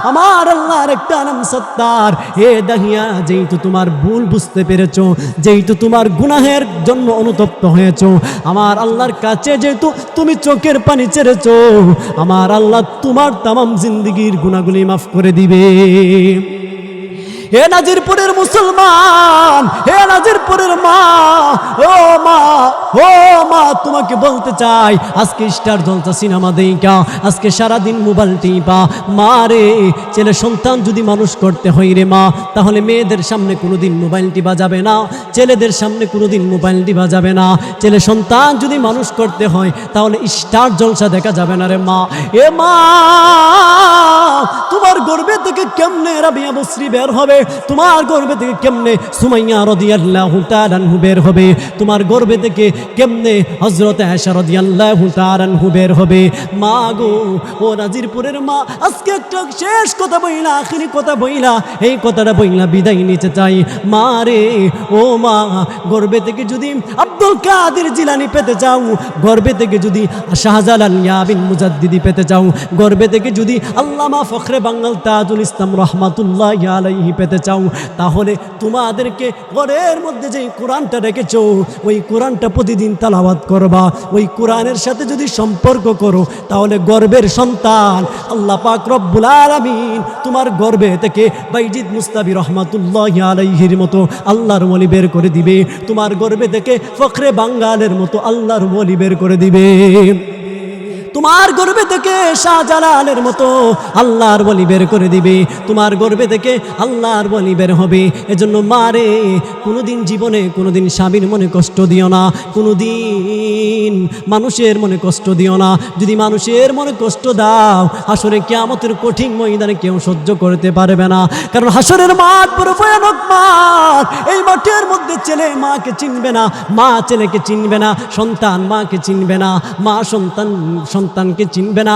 আমার আল্লাহর একটা নাম সত্তার। হে দাহিয়া, যেহেতু তোমার ভুল বুঝতে পেরেছো, যেহেতু তোমার গুনাহের জন্য অনুতপ্ত হয়েছো, আমার আল্লাহর কাছে যেহেতু তুমি চোখের পানি ছেড়েছো, আমার আল্লাহ তোমার তামাম জিন্দেগির গুনাহগুলি মাফ করে দিবে। হে নাজিরপুরের মুসলমান, হে নাজিরপুরের মা, ও মা, ও মা, তোমাকে বলতে চাই, আজকে স্টার জলসা সিনেমা দেইকা, আজকে সারাদিন মোবাইল টিপা, মা রে ছেলে সন্তান যদি মানুষ করতে হয় রে মা, তাহলে মেয়েদের সামনে কোনোদিন মোবাইল টিপা যাবে না, ছেলেদের সামনে কোনোদিন মোবাইল টিপা যাবে না। ছেলে সন্তান যদি মানুষ করতে হয় তাহলে স্টার জলসা দেখা যাবে না রে মা। এ মা, তোমার গর্ভে থেকে কেমনে রাবিয়া বসরি বের হবে? তোমার গর্ভে থেকে কেমনে সুমাইয়া রাদিয়াল্লাহু তাআলা আনহু বের হবে? তোমার গর্ভে থেকে কেমনে হযরত আয়েশা রাদিয়াল্লাহু তাআলা আনহু বের হবে? মা গো, ও নাজিরপুরের মা, আজকে একটা শেষ কথা বইলা, আখিরি কথা বইলা, এই কথাটা বইলা বিদায় নিতে চাই। মা রে, ও মা, গর্ভে থেকে যদি আব্দুল কাদের জিলানী পেতে চাও, গর্ভে থেকে যদি শাহজালাল ইয়াবিন মুজাদ্দিদি পেতে চাও, গর্ভে থেকে যদি আল্লামা ফখরে বাঙ্গাল তাজুল ইসলাম রহমাতুল্লাহি আলাইহি পেতে চাও, তাহলে তোমাদেরকে ঘরের মধ্যে যে কোরআনটা রেখেছো, ওই কোরআনটা প্রতিদিন তেলাওয়াত করবা। ওই কোরআনের সাথে যদি সম্পর্ক করো, তাহলে গর্বের সন্তান আল্লাহ পাক রব্বুল আলামিন তোমার গর্ভে থেকে বাইজিদ মুস্তাবি রহমাতুল্লাহি আলাইহির মতো আল্লাহর ওলি বের করে দিবে, তোমার গর্ভে থেকে ফখরে বাঙ্গালের মতো আল্লাহর ওলি বের করে দিবে, তোমার গর্ভে থেকে শাহজালালের মতো আল্লাহর ওলি বের করে দিবে, তোমার গর্ভে থেকে আল্লাহর ওলি বের হবে। এজন্য মারে, কোনোদিন জীবনে কোনোদিন স্বামীর মনে কষ্ট দিও না, কোনোদিন মানুষের মনে কষ্ট দিও না। যদি মানুষের মনে কষ্ট দাও, হাসরে কিয়ামতের কঠিন ময়দানে কেউ সহ্য করতে পারবে না। কারণ হাসরের মাঠ বড় ভয়ানক মাঠ। এই মাঠের মধ্যে ছেলে মাকে চিনবে না, মা ছেলেকে চিনবে না, সন্তান মাকে চিনবে না, মা সন্তানকে চিনবে না।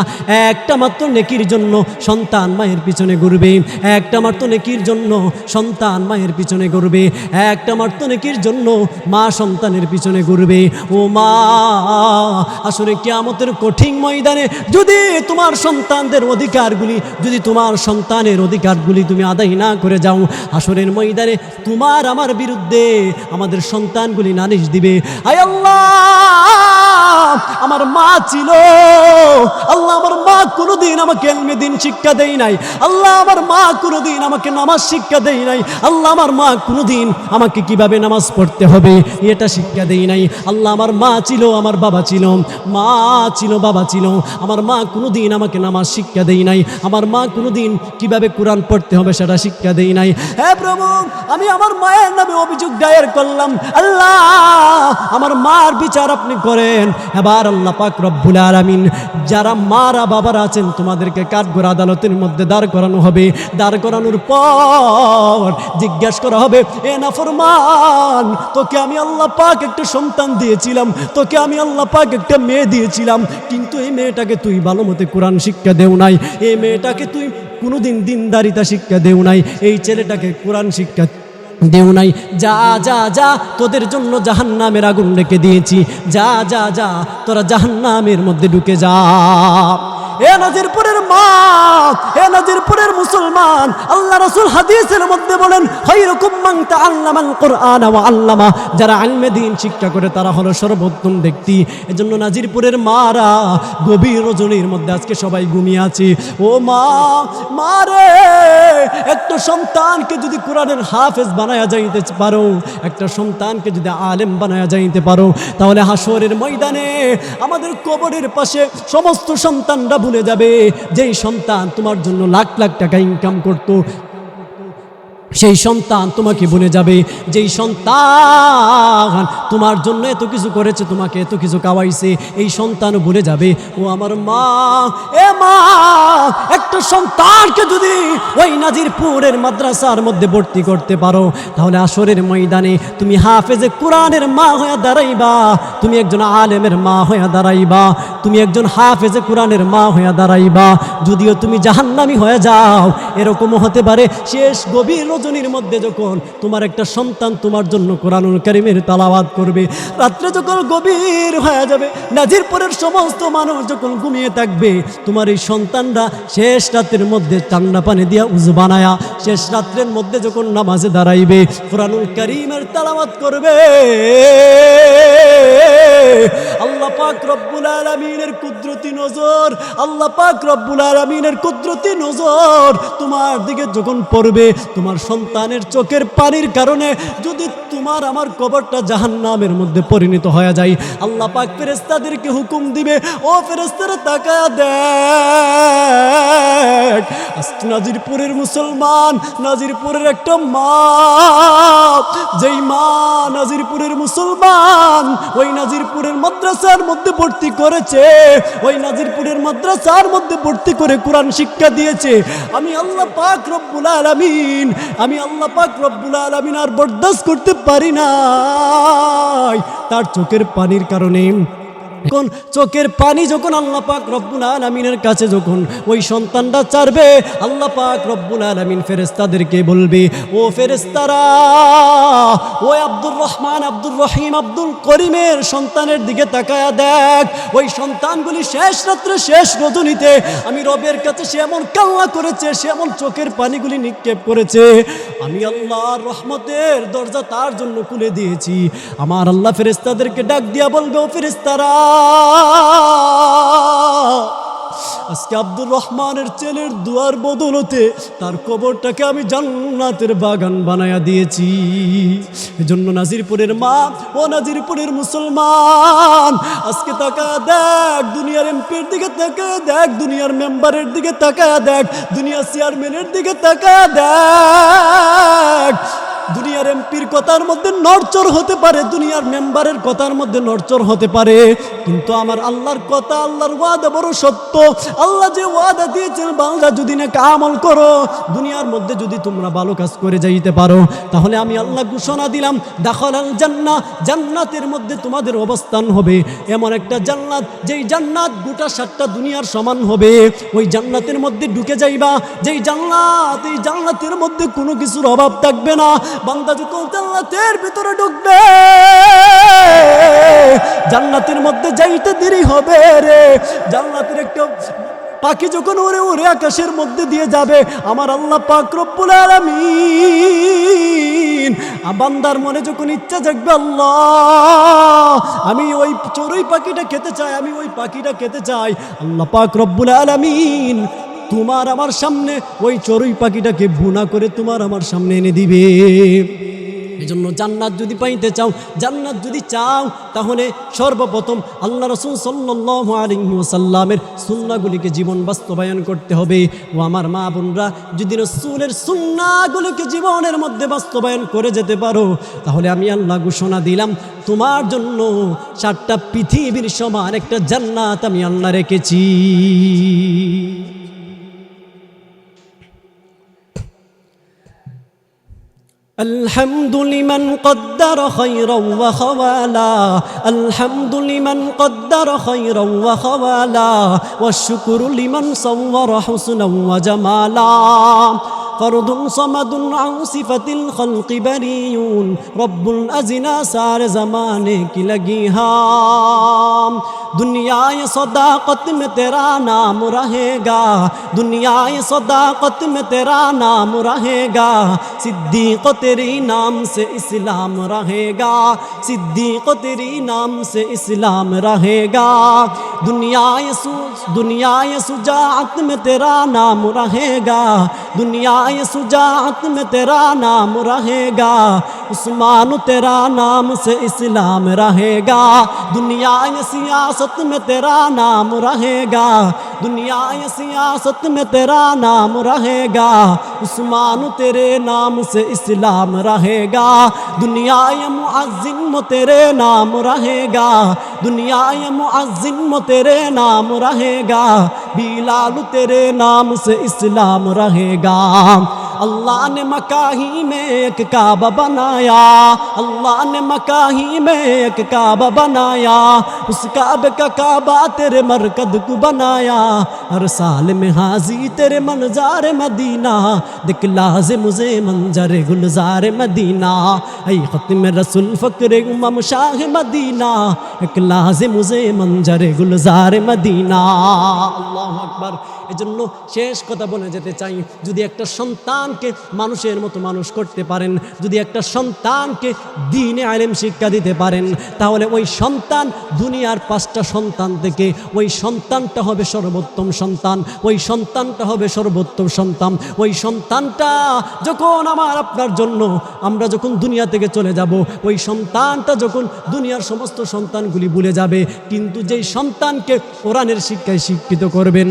একটা মাত্র নেকির জন্য সন্তান মায়ের পিছনে ঘুরবে, একটা মাত্র নেকির জন্য সন্তান মায়ের পিছনে ঘুরবে, একটা মাত্র নেকির জন্য মা সন্তানের পিছনে ঘুরবে। ও মা, আসলে কিয়ামতের কঠিন ময়দানে যদি তোমার সন্তানদের অধিকারগুলি, যদি তোমার সন্তানের অধিকারগুলি তুমি আদায় না করে যাও, আসরের ময়দানে তোমার আমার বিরুদ্ধে আমাদের সন্তানগুলি নালিশ দিবে। আয় আল্লাহ, আমার মা ছিল, আল্লাহ আমার মা কোনোদিন আমাকে ইলমে দ্বীন শিক্ষা দেয় নাই, আল্লাহ আমার মা কোনোদিন আমাকে নামাজ শিক্ষা দেয় নাই, আল্লাহ আমার মা কোনোদিন আমাকে কিভাবে নামাজ পড়তে হবে এটা শিক্ষা দেয় নাই। আল্লাহ আমার মা ছিল, আমার বাবা ছিল, মা ছিল, বাবা ছিল, আমার মা কোনোদিন আমাকে নামাজ শিক্ষা দেয় নাই, আমার মা কোনোদিন কিভাবে কোরআন পড়তে হবে সেটা শিক্ষা দেয় নাই। হে প্রভু, আমি আমার মায়ের নামে অভিযোগ দায়ের করলাম, আল্লাহ আমার মার বিচার আপনি করেন। এবার আল্লাহ পাক রব্বুল আলামিন, যারা মারা বাবারা আছেন তোমাদেরকে কাঠগড় আদালতের মধ্যে দাঁড় করানো হবে। দাঁড় করানোর পর জিজ্ঞাসা করা হবে, এ নাফরমান, তোকে আমি আল্লাহ পাক একটা সন্তান দিয়েছিলাম, তোকে আমি আল্লাহ পাক একটা মেয়ে দিয়েছিলাম, কিন্তু এই মেয়েটাকে তুই ভালো মতো কোরআন শিক্ষা দেও নাই, এই মেয়েটাকে তুই কোনোদিন দিনদারিতা শিক্ষা দেও নাই, এই ছেলেটাকে কোরআন শিক্ষা দেও নাই। যা যা যা, তোদের জন্য জাহান্নামের আগুন রেখে দিয়েছি, যা যা যা, তোরা জাহান্নামের মধ্যে ঢুকে যা। এ নাজিরপুরের মা, এ নাজিরপুরের মুসলমান, আল্লাহ রাসূল হাদিসের মধ্যে বলেন, খায়রুকুম মান তাআল্লামাল কুরআন ওয়া আল্লামা, যারা ইলমে দ্বীন শিক্ষা করে তারা হলো সর্বোত্তম ব্যক্তি। এজন্য নাজিরপুরের মারা গভীর রজনীর মধ্যে আজকে সবাই ঘুমিয়ে আছে। ও মা, মারে, একটা সন্তানকে যদি কোরআনের হাফেজ বানায়া যাইতে পারো, একটা সন্তানকে যদি আলেম বানায়া যাইতে পারো, তাহলে হাসরের ময়দানে আমাদের কবরের পাশে সমস্ত সন্তানরা ভুলে যাবে, যেই সন্তান তোমার জন্য লাখ লাখ টাকা ইনকাম করতো সেই সন্তান তোমাকে ভুলে যাবে, যেই সন্তান তোমার জন্য এত কিছু করেছে, তোমাকে এত কিছু খাওয়াইছে, এই সন্তানও ভুলে যাবে। ও আমার মা, এ মা, একটা সন্তানকে যদি ওই নাজিরপুরের মাদ্রাসার মধ্যে ভর্তি করতে পারো, তাহলে আসরের ময়দানে তুমি হাফেজে কোরআনের মা হয়ে দাঁড়াইবা, তুমি একজন আলেমের মা হয়ে দাঁড়াইবা, তুমি একজন হাফেজে কোরআনের মা হয়ে দাঁড়াইবা। যদিও তুমি জাহান্নামী হয়ে যাও, এরকমও হতে পারে শেষ গভীর রজনীর মধ্যে যখন তোমার একটা সন্তান তোমার জন্য কোরআনুল কারীমের তেলাওয়াত করবে, রাত্রে যখন গভীর হয়ে যাবে, নাজিরপুরের সমস্ত মানুষ যখন ঘুমিয়ে থাকবে, তোমার এই সন্তানরা শেষ রাতের মধ্যে ঠান্ডা পানি দিয়া উযু বানায়া শেষ রাত্রের মধ্যে যখন নামাজে দাঁড়াইবে, কোরআনুল কারীমের তেলাওয়াত করবে, আল্লাহ পাক রব্বুল আলামিনের কুদরতি নজর, আল্লাহ পাক রব্বুল আলামিনের কুদরতি নজর তোমার দিকে যখন পড়বে, তোমার সন্তানের চোখের পানির কারণে যদি তোমার আমার কবরটা জাহান্নামের মধ্যে পরিণত হয়ে যায়, আল্লাহ পাক ফেরেশতাদেরকে হুকুম দিবে, ও ফেরেশতারা তাকায়া দেখ, আজকে নাজিরপুরের মুসলমান, নাজিরপুরের একটা মা, যেই মা নাজিরপুরের মুসলমান ওই নাজিরপুরের মাদ্রাসার মধ্যে ভর্তি করেছে, ওই নাজিরপুরের মাদ্রাসার মধ্যে ভর্তি করে কোরআন শিক্ষা দিয়েছে, আমি আল্লাহ পাক রব্বুল আলামিন, আমি আল্লাহ পাক রব্বুল আলামিন আর বরদাস্ত করতে পারি না, তার চোখের পানির কারণে। কোন চোখের পানি যখন আল্লাহ পাক রব্বুল আলামিনের কাছে যখন ওই সন্তানটা চাইবে, আল্লাহ পাক রব্বুল আলামিন ফেরেশতাদেরকে বলবে, ও ফেরেশতারা, ওই আব্দুর রহমান, আব্দুর রহিম, আব্দুল করিমের সন্তানের দিকে তাকায়া দেখ, ওই সন্তানগুলি শেষ রাত্রে শেষ রজনীতে আমি রবের কাছে সে এমন কান্না করেছে, সে এমন চোখের পানিগুলি নিক্ষেপ করেছে, আমি আল্লাহর রহমতের দরজা তার জন্য খুলে দিয়েছি। আমার আল্লাহ ফেরেশতাদেরকে ডাক দিয়া বলবে, ও ফেরেশতারা, আজকে আব্দুর রহমানের ছেলের দুয়ার বদলতে তার কবরটাকে আমি জান্নাতের বাগান বানায়া দিয়েছি। এজন্য নাজিরপুরের মা, ও নাজিরপুরের মুসলমান, আজকে তাকায়া দেখ, দুনিয়ার এমপির দিকে তাকায়া দেখ, দুনিয়ার মেম্বারের দিকে তাকায়া দেখ, দুনিয়ার চেয়ারম্যানের দিকে তাকায়া দেখ, দুনিয়ার এমপির কথার মধ্যে নড়চড় হতে পারে, দুনিয়ার মেম্বারের কথার মধ্যে নড়চড় হতে পারে, কিন্তু আমার আল্লাহর কথা, আল্লাহর ওয়াদা বড় সত্য। আল্লাহ যে ওয়াদা দিয়েছেন, বান্দা যদি না আমল করো, দুনিয়ার মধ্যে যদি তোমরা ভালো কাজ করে যাইতে পারো, তাহলে আমি আল্লাহ ঘোষণা দিলাম, দাখালাল জান্নাহ, জান্নাতের মধ্যে তোমাদের অবস্থান হবে, এমন একটা জান্নাত, যেই জান্নাত গোটা 7টা দুনিয়ার সমান হবে। ওই জান্নাতের মধ্যে ঢুকে যাইবা, যেই জান্নাত, এই জান্নাতের মধ্যে কোনো কিছুর অভাব থাকবে না। বান্দা যখন জান্নাতের ভিতরে ঢুকবে, জান্নাতের মধ্যে যাইতে দেরি হবে রে, জান্নাতের একটা পাখি যখন উড়ে উড়ে আকাশের মধ্যে দিয়ে যাবে, আমার আল্লাহ পাক রব্বুল আলামিন বান্দার মনে যখন ইচ্ছা জাগবে, আল্লাহ আমি ওই চড়ুই পাখিটা খেতে চাই, আমি ওই পাখিটা খেতে চাই, আল্লাহ পাক রব্বুল আলামিন তোমার আমার সামনে ওই চড়ুই পাখিটাকে ভুনা করে তোমার আমার সামনে এনে দিবে। এজন্য জান্নাত যদি পাইতে চাও, জান্নাত যদি চাও, তাহলে সর্বপ্রথম আল্লাহ রাসূল সাল্লাল্লাহু আলাইহি ওয়াসাল্লামের সুন্নাহগুলিকে জীবন বাস্তবায়ন করতে হবে। ও আমার মা বোনরা, যদি রাসূলের সুন্নাহগুলিকে জীবনের মধ্যে বাস্তবায়ন করে যেতে পারো, তাহলে আমি আল্লাহ ঘোষণা দিলাম, তোমার জন্য 7টা পৃথিবীর সমান একটা জান্নাত আমি আল্লাহ রেখেছি। الحمد لمن قدر خيرا وخوالا، الحمد لمن قدر خيرا وخوالا، والشكر لمن صور حسنا وجمالا، فرد صمد عن صفة الخلق بريون، رب الأزنا سار زمانے کی لگی ہاں، دنیائے صداقت میں تیرا نام رہے گا، دنیائے صداقت میں تیرا نام رہے گا، صدیق تیری نام سے اسلام رہے گا، صدیق تیری نام سے اسلام رہے گا، دنیائے شجاعت میں تیرا نام رہے گا، دنیائے شجاعت میں تیرا نام رہے گا، उस्मान तेरा नाम से इस्लाम रहेगा, दुनिया सियासत में तेरा नाम रहेगा, दुनिया सियासत में तेरा नाम रहेगा, उस्मान तेरे नाम से इस्लाम रहेगा, दुनिया मुअज्जिन तेरे नाम रहेगा, दुनिया मुअज्जिन तेरे नाम रहेगा, बिलाल तेरे नाम से इस्लाम रहेगा। अल्लाह ने मकाही में एक काबा बनाया, अल्लाह ने मकाही में एक काबा बनाया, उस काबे का काबा तेरे मरकद को बनाया, हर साल में हाजी तेरे मंजार मदीना, दिखलाज़े मुझे मंजर गुलजार मदीना, ऐ खत्म रसूल फ़क्र उम्म शाह मदीना, दिखलाज़े मुझे मंजर गुलजार मदीना। আল্লাহু আকবার। এজন্য শেষ কথা বলে যেতে চাই, যদি একটা সন্তানকে মানুষের মতো মানুষ করতে পারেন, যদি একটা সন্তানকে দ্বীনে ইলম শিক্ষা দিতে পারেন, তাহলে ওই সন্তান দুনিয়ার 5টা সন্তান থেকে ওই সন্তানটা হবে সর্বোত্তম সন্তান, ওই সন্তানটা হবে সর্বোত্তম সন্তান। ওই সন্তানটা যখন আমার আপনার জন্য আমরা যখন দুনিয়া থেকে চলে যাব, ওই সন্তানটা যখন দুনিয়ার সমস্ত সন্তানগুলি ভুলে যাবে, কিন্তু যেই সন্তানকে কোরআনের শিক্ষায় শিক্ষিত করবেন,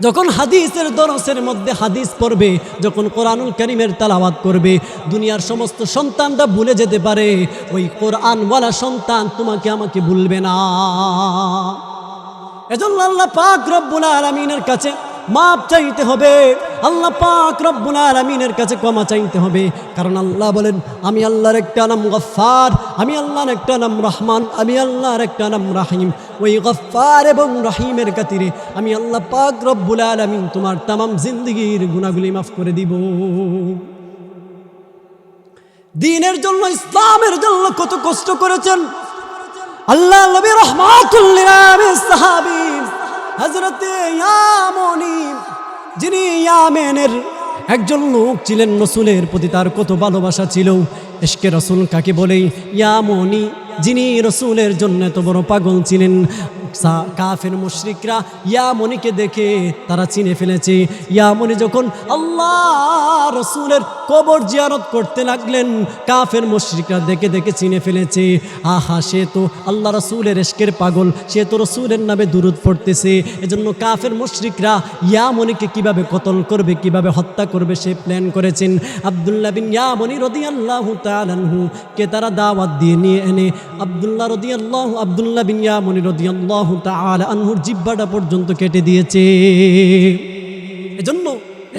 যখন হাদিসের দরসের মধ্যে হাদিস পড়বে, যখন কোরআনুল কারীমের তেলাওয়াত করবে, দুনিয়ার সমস্ত সন্তানরা ভুলে যেতে পারে, ওই কোরআনওয়ালা সন্তান তোমাকে আমাকে ভুলবে না। এজন্য আল্লাহ পাক রব্বুল আলামিনের কাছে মাপ চাইতে হবে, আল্লাহ পাক রব্বুল আলামিনের কাছে ক্ষমা চাইতে হবে। কারণ আল্লাহ বলেন, আমি আল্লাহর একটা নাম গফফার, আমি আল্লাহর একটা নাম রহমান, আমি আল্লাহর একটা নাম রাহিম। ওই গফফার এবং রহিমের খাতিরে আমি আল্লাহ পাক রব্বুল আলামিন তোমার তামাম জিন্দেগির গুনাহগুলি মাফ করে দিব। দ্বীনের জন্য, ইসলামের জন্য কত কষ্ট করেছেন আল্লাহ নবী রাহমাতুল লিল আলামিন সাহাবী হযরতে ইয়ামনি, যিনি ইয়ামেনের একজন লোক ছিলেন, রাসূলের প্রতি তার কত ভালোবাসা ছিল। ইশকে রাসূল কাকে বলে? ইয়ামনি, যিনি রাসূলের জন্য এত বড় পাগল ছিলেন। কাফের মুশরিকরা ইয়ামনিকে দেখে তারা চিনে ফেলেছে। ইয়ামনি যখন আল্লাহ রাসূলের কবর জিয়ারত করতে লাগলেন, কাফের মুশরিকরা দেখে দেখে চিনে ফেলেছে, আহা সে তো আল্লাহ রাসূলের ইশকের পাগল, সে তো রাসূলের নামে দুরূদ পড়তেছে। এজন্য কাফের মুশরিকরা ইয়ামনিকে কিভাবে কতল করবে, কিভাবে হত্যা করবে সে প্ল্যান করেছেন। আব্দুল্লাহ বিন ইয়ামনি রাদিয়াল্লাহু তাআলা আনহু কে তারা দাওয়াত দিয়ে নিয়ে এনে আব্দুল্লাহ বিন ইয়ামনি রাদিয়াল্লাহু তাআলা আনহুর জিহ্বাটা পর্যন্ত কেটে দিয়েছে। এজন্য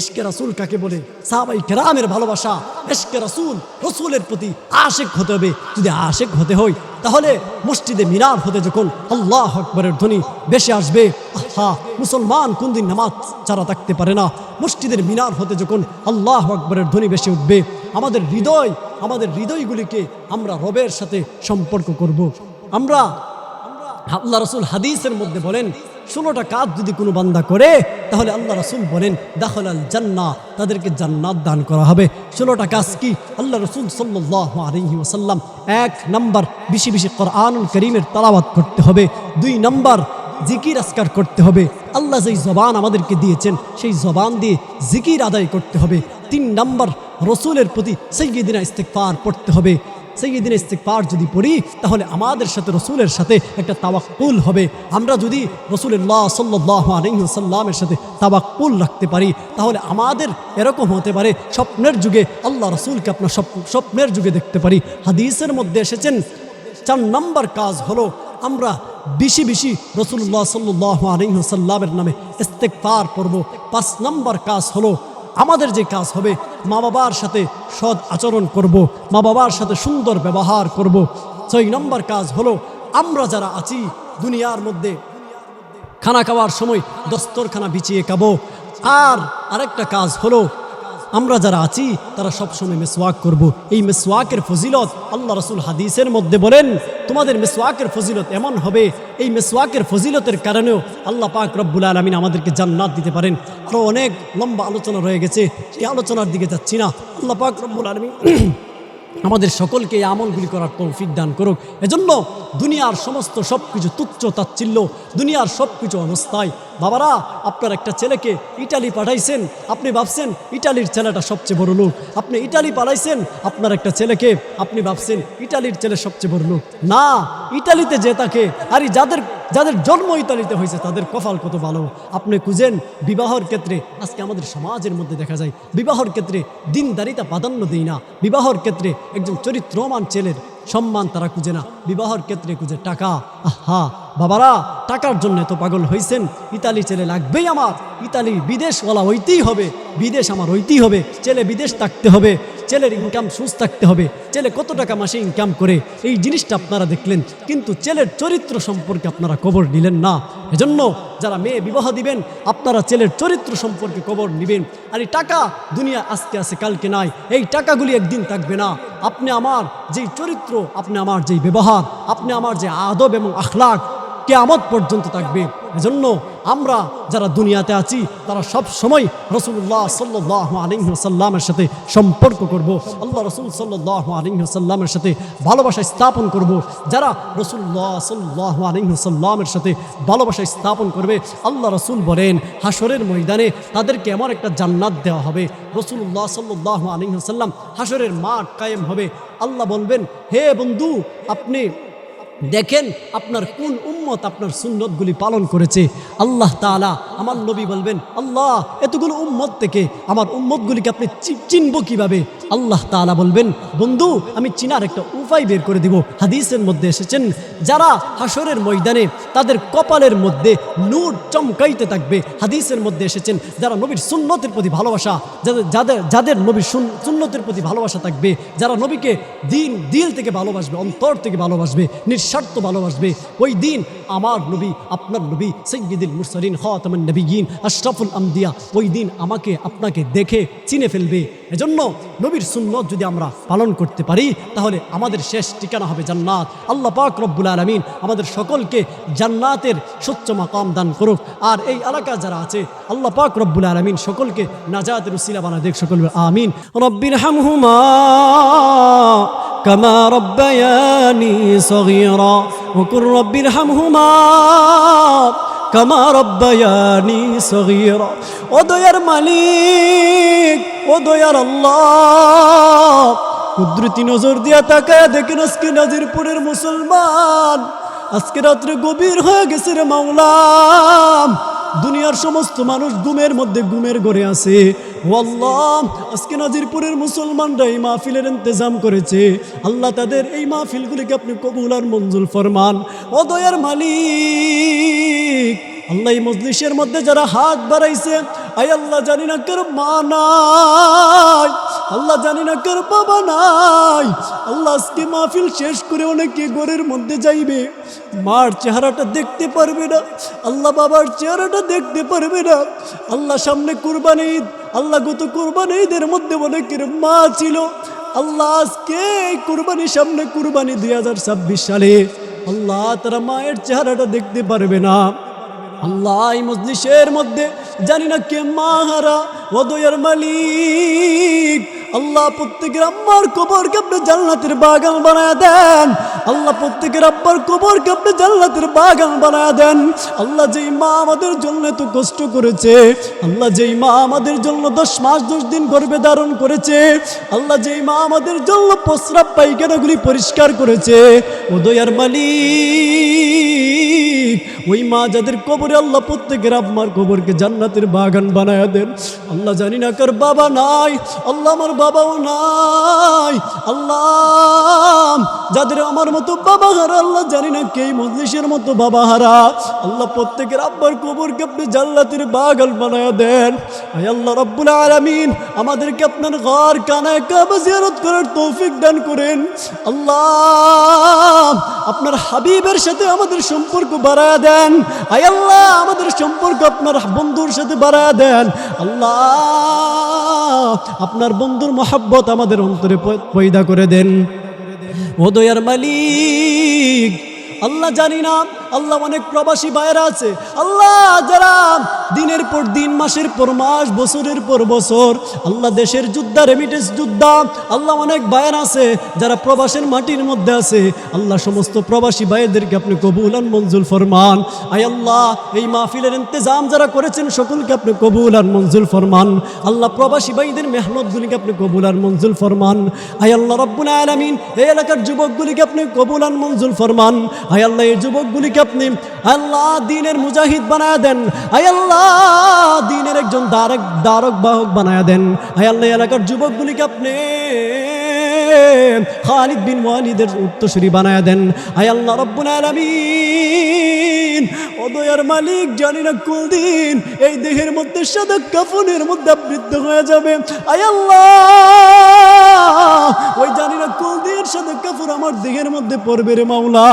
ইশকে রাসূল কাকে বলে? সাহাবায়ে কেরামের ভালোবাসা, ইশকে রাসূল, রাসূলের প্রতি আশিক হতে হবে। যদি আশিক হতে হয় তাহলে মসজিদে মিনার হতে যখন আল্লাহু আকবারের ধ্বনি ভেসে আসবে, আহা মুসলমান কোনদিন নামাজ ছাড়া থাকতে পারে না। মসজিদের মিনার হতে যখন আল্লাহু আকবারের ধ্বনি ভেসে উঠবে, আমাদের হৃদয়গুলিকে আমরা রবের সাথে সম্পর্ক করব। আমরা আল্লাহ রাসূল হাদিসের মধ্যে বলেন, 16টা কাজ যদি কোনো বান্দা করে তাহলে আল্লাহ রাসূল বলেন দাখালাল জান্নাহ, তাদেরকে জান্নাত দান করা হবে। 16টা কাজ কি? আল্লাহ রাসূল সাল্লাল্লাহু আলাইহি ওয়াসাল্লাম 1 নাম্বার বেশি বেশি কোরআনুল কারীমের তেলাওয়াত করতে হবে। 2 নাম্বার জিকির আজকার করতে হবে। আল্লাহ যেই জবান আমাদেরকে দিয়েছেন সেই জবান দিয়ে জিকির আদায় করতে হবে। 3 নাম্বার রাসূলের প্রতি সাইয়্যিদিনা ইস্তিগফার পড়তে হবে। সাইয়্যিদিনা ইস্তিগফার যদি পড়ি তাহলে আমাদের সাথে রাসূলের সাথে একটা তাওয়াক্কুল হবে। আমরা যদি রাসূলুল্লাহ সাল্লাল্লাহু আলাইহি ওয়াসাল্লামের সাথে তাওয়াক্কুল রাখতে পারি তাহলে আমাদের এরকম হতে পারে স্বপ্নের যুগে আল্লাহ রাসূলকে আপনার স্বপ্নের যুগে দেখতে পারি। হাদিসের মধ্যে এসেছেন 4 নম্বর কাজ হলো আমরা বেশি বেশি রাসূলুল্লাহ সাল্লাল্লাহু আলাইহি ওয়াসাল্লামের নামে ইস্তিগফার পড়ব। 5 নম্বর কাজ হলো আমাদের যে কাজ হবে মা বাবার সাথে সৎ আচরণ করব, মা বাবার সাথে সুন্দর ব্যবহার করব। 6 নম্বর কাজ হলো আমরা যারা আছি দুনিয়ার মধ্যে খানা খাওয়ার সময় দস্তরখানা বিছিয়ে খাবো। আর আরেকটা কাজ হলো আমরা যারা আছি তারা সবসময় মিসওয়াক করব। এই মিসওয়াকের ফজিলত আল্লাহ রাসূল হাদিসের মধ্যে বলেন তোমাদের মিসওয়াকের ফজিলত এমন হবে, এই মিসওয়াকের ফজিলতের কারণেও আল্লাহ পাক রব্বুল আলামিন আমাদেরকে জান্নাত দিতে পারেন। আরও অনেক লম্বা আলোচনা রয়ে গেছে, এই আলোচনার দিকে যাচ্ছি না। আল্লাহ পাক রব্বুল আলামিন আমাদের সকলকে এই আমলগুলি করার তৌফিক দান করুক। এজন্য দুনিয়ার সমস্ত সব কিছু তুচ্ছ তাচ্ছিল্য, দুনিয়ার সব কিছু অনস্থায়। বাবারা, আপনার একটা ছেলেকে ইটালি পাঠাইছেন, আপনি ভাবছেন ইটালির ছেলেটা সবচেয়ে বড় লোক। আপনি ইটালি পাঠাইছেন আপনার একটা ছেলেকে, আপনি ভাবছেন ইটালির ছেলে সবচেয়ে বড় লোক। না, ইটালিতে যে তাকে আর যাদের জন্ম ইতালিতে হয়েছে তাদের কপাল কত ভালো। আপনি খুঁজেন বিবাহর ক্ষেত্রে, আজকে আমাদের সমাজের মধ্যে দেখা যায় বিবাহর ক্ষেত্রে দিনদারিতা প্রাধান্য দেয় না। বিবাহর ক্ষেত্রে একজন চরিত্রমান ছেলের সম্মান তারা খুঁজে না, বিবাহর ক্ষেত্রে খুঁজে টাকা। আহা বাবারা, টাকার জন্য তো পাগল হয়েছেন। ইতালি ছেলে লাগবেই আমার, ইতালি বিদেশওয়ালা হইতেই হবে, বিদেশ আমার হইতেই হবে, ছেলে বিদেশ থাকতে হবে, ছেলের ইনকাম সোর্স থাকতে হবে, ছেলে কত টাকা মাসে ইনকাম করে এই জিনিসটা আপনারা দেখলেন, কিন্তু ছেলের চরিত্র সম্পর্কে আপনারা খবর নিলেন না। এজন্য যারা মেয়ে বিবাহ দিবেন আপনারা ছেলের চরিত্র সম্পর্কে খবর নেবেন। আর এই টাকা দুনিয়া আজকে আছে কালকে নাই, এই টাকাগুলি একদিন থাকবে না। আপনি আমার যেই চরিত্র, আপনি আমার যেই ব্যবহার, আপনি আমার যে আদব এবং আখলাক কিয়ামত পর্যন্ত থাকবে। এজন্য আমরা যারা দুনিয়াতে আছি তারা সব সময় রাসূলুল্লাহ সাল্লাল্লাহু আলাইহি ওয়াসাল্লামের সাথে সম্পর্ক করব, আল্লাহ রাসূল সাল্লাল্লাহু আলাইহি ওয়াসাল্লামের সাথে ভালোবাসা স্থাপন করব। যারা রাসূলুল্লাহ সাল্লাল্লাহু আলাইহি ওয়াসাল্লামের সাথে ভালোবাসা স্থাপন করবে, আল্লাহ রাসূল বলেন হাসরের ময়দানে তাদেরকে এমন একটা জান্নাত দেওয়া হবে। রাসূলুল্লাহ সাল্লাল্লাহু আলাইহি ওয়াসাল্লাম হাসরের মাঠ কায়েম হবে, আল্লাহ বলবেন হে বন্ধু, আপনি দেখেন আপনার কোন উম্মত আপনার সুন্নতগুলি পালন করেছে। আল্লাহ তাআলা, আমার নবী বলবেন আল্লাহ এতগুলো উম্মত থেকে আমার উম্মতগুলিকে আপনি চিনব কিভাবে? আল্লাহ তাআলা বলবেন বন্ধু, আমি চিনার একটা উপায় বের করে দিব। হাদিসের মধ্যে এসেছেন যারা হাসরের ময়দানে তাদের কপালের মধ্যে নূর চমকাইতে থাকবে। হাদিসের মধ্যে এসেছেন যারা নবীর সুন্নতের প্রতি ভালোবাসা, যাদের নবীর সুন্নতের প্রতি ভালোবাসা থাকবে, যারা নবীকে দিল থেকে ভালোবাসবে, অন্তর থেকে ভালোবাসবে, নিঃস্বার্থ ভালোবাসবে, ওই দিন আমার নবী, আপনার নবী সাইয়্যিদুল মুরসালিন খাতামুন নবিয়্যিন আশরাফুল আম্বিয়া ওই দিন আমাকে আপনাকে দেখে চিনে ফেলবে। এজন্য নবীর সুন্নত যদি আমরা পালন করতে পারি তাহলে আমাদের শেষ ঠিকানা হবে জান্নাত। আল্লাহ পাক রব্বুল আলামিন আমাদের সকলকে জান্নাতের সুচ্চ মাকাম দান করুক। আর এই এলাকা যারা আছে আল্লাহ পাক রব্বুল আলামিন সকলকে নাজাতের উসিলা বানায় দেখ, সকল আমিন। রব্বিরহামহুমা কামা রব্বায়ানি সগীরা ওকুর রব্বিরহামহুমা কামা রব্বায়ানি সগীরা। ও দয়ার মালিক, ও দয়ার আল্লাহ, কুদরতি নজর দিয়া তাকায় দেখেন আজকে নাজিরপুরের মুসলমান আজকে রাত্রে গভীর হয়ে গেছে রে মাওলা। দুনিয়ার সমস্ত মানুষ ঘুমের মধ্যে ঘুমের ঘরে আছে। ও আল্লাহ, আজকে নাজিরপুরের মুসলমানরা এই মাহফিলের ইন্তজাম করেছে। আল্লাহ তাদের এই মাহফিলগুলিকে আপনি কবুল আর মঞ্জুর ফরমান। ও দয়ার মালিক, আল্লাহ এই মজলিসের মধ্যে যারা হাত বাড়াইছে, আয় আল্লাহ জানি না কার মা নাই, আল্লাহ জানি না কার বাবা নাই। আল্লাহ আজকে মাহফিল শেষ করে অনেকে ঘরের মধ্যে যাইবে, মার চেহারাটা দেখতে পারবে না, আল্লাহ বাবার চেহারাটা দেখতে পারবে না। আল্লাহ সামনে কুরবানি ঈদ, আল্লাহ গত কুরবানি ঈদের মধ্যে অনেকের মা ছিল। আল্লাহ আজকে এই কুরবানির সামনে কুরবানি 2026 সালে আল্লাহ তারা মায়ের চেহারাটা দেখতে পারবে না। আল্লাহ এই মজলিসের মধ্যে জানি না কে মা হারা। ও দয়ার মালিক, আল্লাহ প্রত্যেকের আম্মার কবরকে আপনি জান্নাতের বাগান বানায় দেন। আল্লাহ প্রত্যেকের আব্বার কবরকে আপনি জান্নাতের বাগান বানায় দেন। আল্লাহ যেই মা আমাদের জন্য এত কষ্ট করেছে, আল্লাহ যেই মা আমাদের জন্য 10 মাস 10 দিন গর্ভে ধারণ করেছে, আল্লাহ যেই মা আমাদের জন্য প্রস্রাব পায়খানাগুলি পরিষ্কার করেছে, ও দয়ার মালিক, ওই মা যাদের কবরে আল্লাহ প্রত্যেকের আম্মার কবরকে জান্নাতের বাগান বানায় দেন। আল্লাহ জানি না কার বাবা নাই, আল্লাহ আমার বাবাও নাই। আল্লাহ যাদের আমার মতো বাবা হারা, আল্লাহ জানি না কে মজলিসের মতো বাবা হারা, আল্লাহ প্রত্যেকের আব্বার কবরকে আপনি জান্নাতের বাগান বানায় দেন। আয় আল্লাহ রব্বুল আলামিন আমাদেরকে আপনার ঘর কানায় কাবা জিয়ারত করার তৌফিক দান করেন। আল্লাহ আপনার হাবিবের সাথে আমাদের সম্পর্ক বাড়ায় দেন। আয় আল্লাহ আমাদের সম্পর্ক আপনার বন্ধুর সাথে বাড়ায় দেন। আল্লাহ আপনার বন্ধুর মহব্বত আমাদের অন্তরে পয়দা করে দেন। ও দয়ার মালিক, আল্লাহ জানি না, আল্লাহ অনেক প্রবাসী ভাইরা আছে, আল্লাহ যারা দিনের পর দিন, মাসের পর মাস, বছরের পর বছর আল্লাহ দেশের যোদ্ধা, রেমিটেন্স যোদ্ধা আল্লাহ অনেক ভাইয়ের আছে যারা প্রবাসের মাটির মধ্যে আছে। আল্লাহ সমস্ত প্রবাসী ভাইদেরকে আপনি কবুল আর মঞ্জুর ফরমান। আয় আল্লাহ এই মাহফিলের ইন্তজাম যারা করেছেন সকলকে আপনি কবুল আর মঞ্জুর ফরমান। আল্লাহ প্রবাসী ভাইদের মেহনতগুলিকে আপনি কবুল আর মঞ্জুর ফরমান। আয় আল্লাহ রব্বুল আলামিন এই এলাকার যুবকগুলিকে আপনি কবুল আর মঞ্জুর ফরমান। আয় আল্লাহ এই যুবকগুলিকে আপনি আল্লাহ দ্বীনের মুজাহিদ বানায়া দেন। আয় আল্লাহ দ্বীনের একজন দ্বারক বাহক বানায়া দেন। আয় আল্লাহ এলাকার যুবকগুলিকে আপনি খালিদ বিন ওয়ালিদের উত্তরসূরি বানায়া দেন। আয় আল্লাহ রব্বুল আলামিন ও দয়ার মালিক, জানি না কোন দিন এই দেহের মধ্যে সাদা কাফনের মধ্যে আবৃত হয়ে যাবে। আয় আল্লাহ ওই জানি না কোন দিন সাদা কাফর আমার দেহের মধ্যে পড়বে রে মাওলা।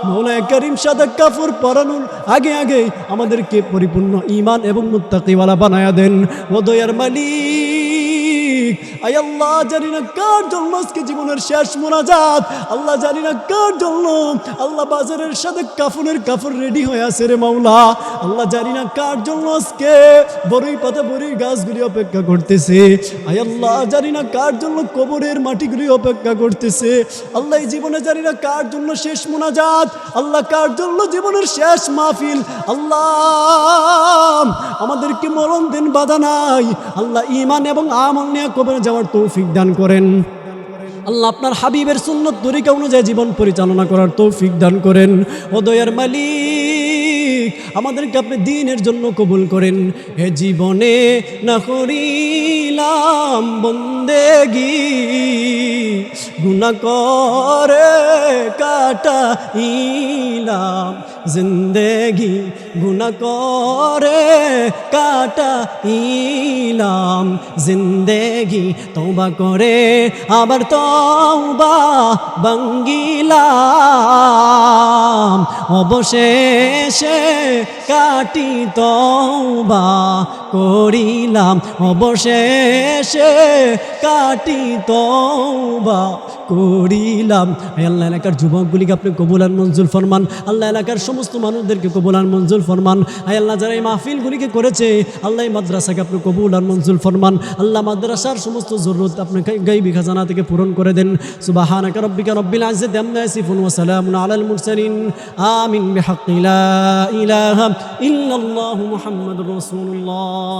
মাওলা কারীম সাদা কাফর পরানোর আগে আগে আমাদেরকে পরিপূর্ণ ঈমান এবং মুত্তাকিওয়ালা বানায়া দেন। ও দয়ার মালিক, আয় আল্লাহ জানি না কার জন্য আজকে জীবনের শেষ মোনাজাত, আল্লাহ জানি না কার জন্য আল্লাহ বাজারের সাথে কাফনের কাপড় রেডি হয়ে আছে রে মাওলা। আল্লাহ জানি না কার জন্য আজকে বড়ই পাতা বড়ই গাছগুলি অপেক্ষা করতেছে। আয় আল্লাহ জানি না কার জন্য কবরের মাটিগুলি অপেক্ষা করতেছে। আল্লাহ এই জীবনে জানি না কার জন্য শেষ মোনাজাত, আল্লাহ কার জন্য জীবনের শেষ মাহফিল। আল্লাহ আমাদেরকে মরণ দিন বাধা নাই। আল্লাহ ঈমান এবং আমল নিয়ে কবরে যাওয়ার তৌফিক দান করেন। আল্লাহ আপনার হাবিবের সুন্নত তরিকা অনুযায়ী জীবন পরিচালনা করার তৌফিক দান করেন। ও দয়ার মালিক, আমাদেরকে আপনি দ্বীনের জন্য কবুল করেন। এ জীবনে না করিলাম বন্দেগি, গুনাহ করে কাটাইলাম জিন্দেগি, গুনাহ করে কাটাইলাম জিন্দেগি, তওবা করে আবার তওবা ভাঙ্গিলাম, অবশেষে কাটি তওবা করিলাম, অবশেষে কাটি তওবা করিলাম। আল্লাহ এলাকার যুবকগুলিকে আপনি কবুল আর মঞ্জুর ফরমান। আল্লাহ এলাকার সমস্ত মানুষদেরকে কবুল আর মঞ্জুর ফরমান। আল্লাহ যারা এই মাহফিলগুলিকে করেছে আল্লাহ এই মাদ্রাসাকে আপনি কবুল আর মঞ্জুর ফরমান। আল্লাহ মাদ্রাসার সমস্ত জরুরত আপনি গায়বী খাজানা থেকে পূরণ করে দেন। সুবহানাকা রাব্বিকা রাব্বিল ইজ্জাতি আম্মা ইয়াসিফুন ওয়া সালামুন আলাল মুরসালিন। আমিন বিহাক্কি লা ইলাহা ইল্লাল্লাহু মুহাম্মাদুর রাসূলুল্লাহ।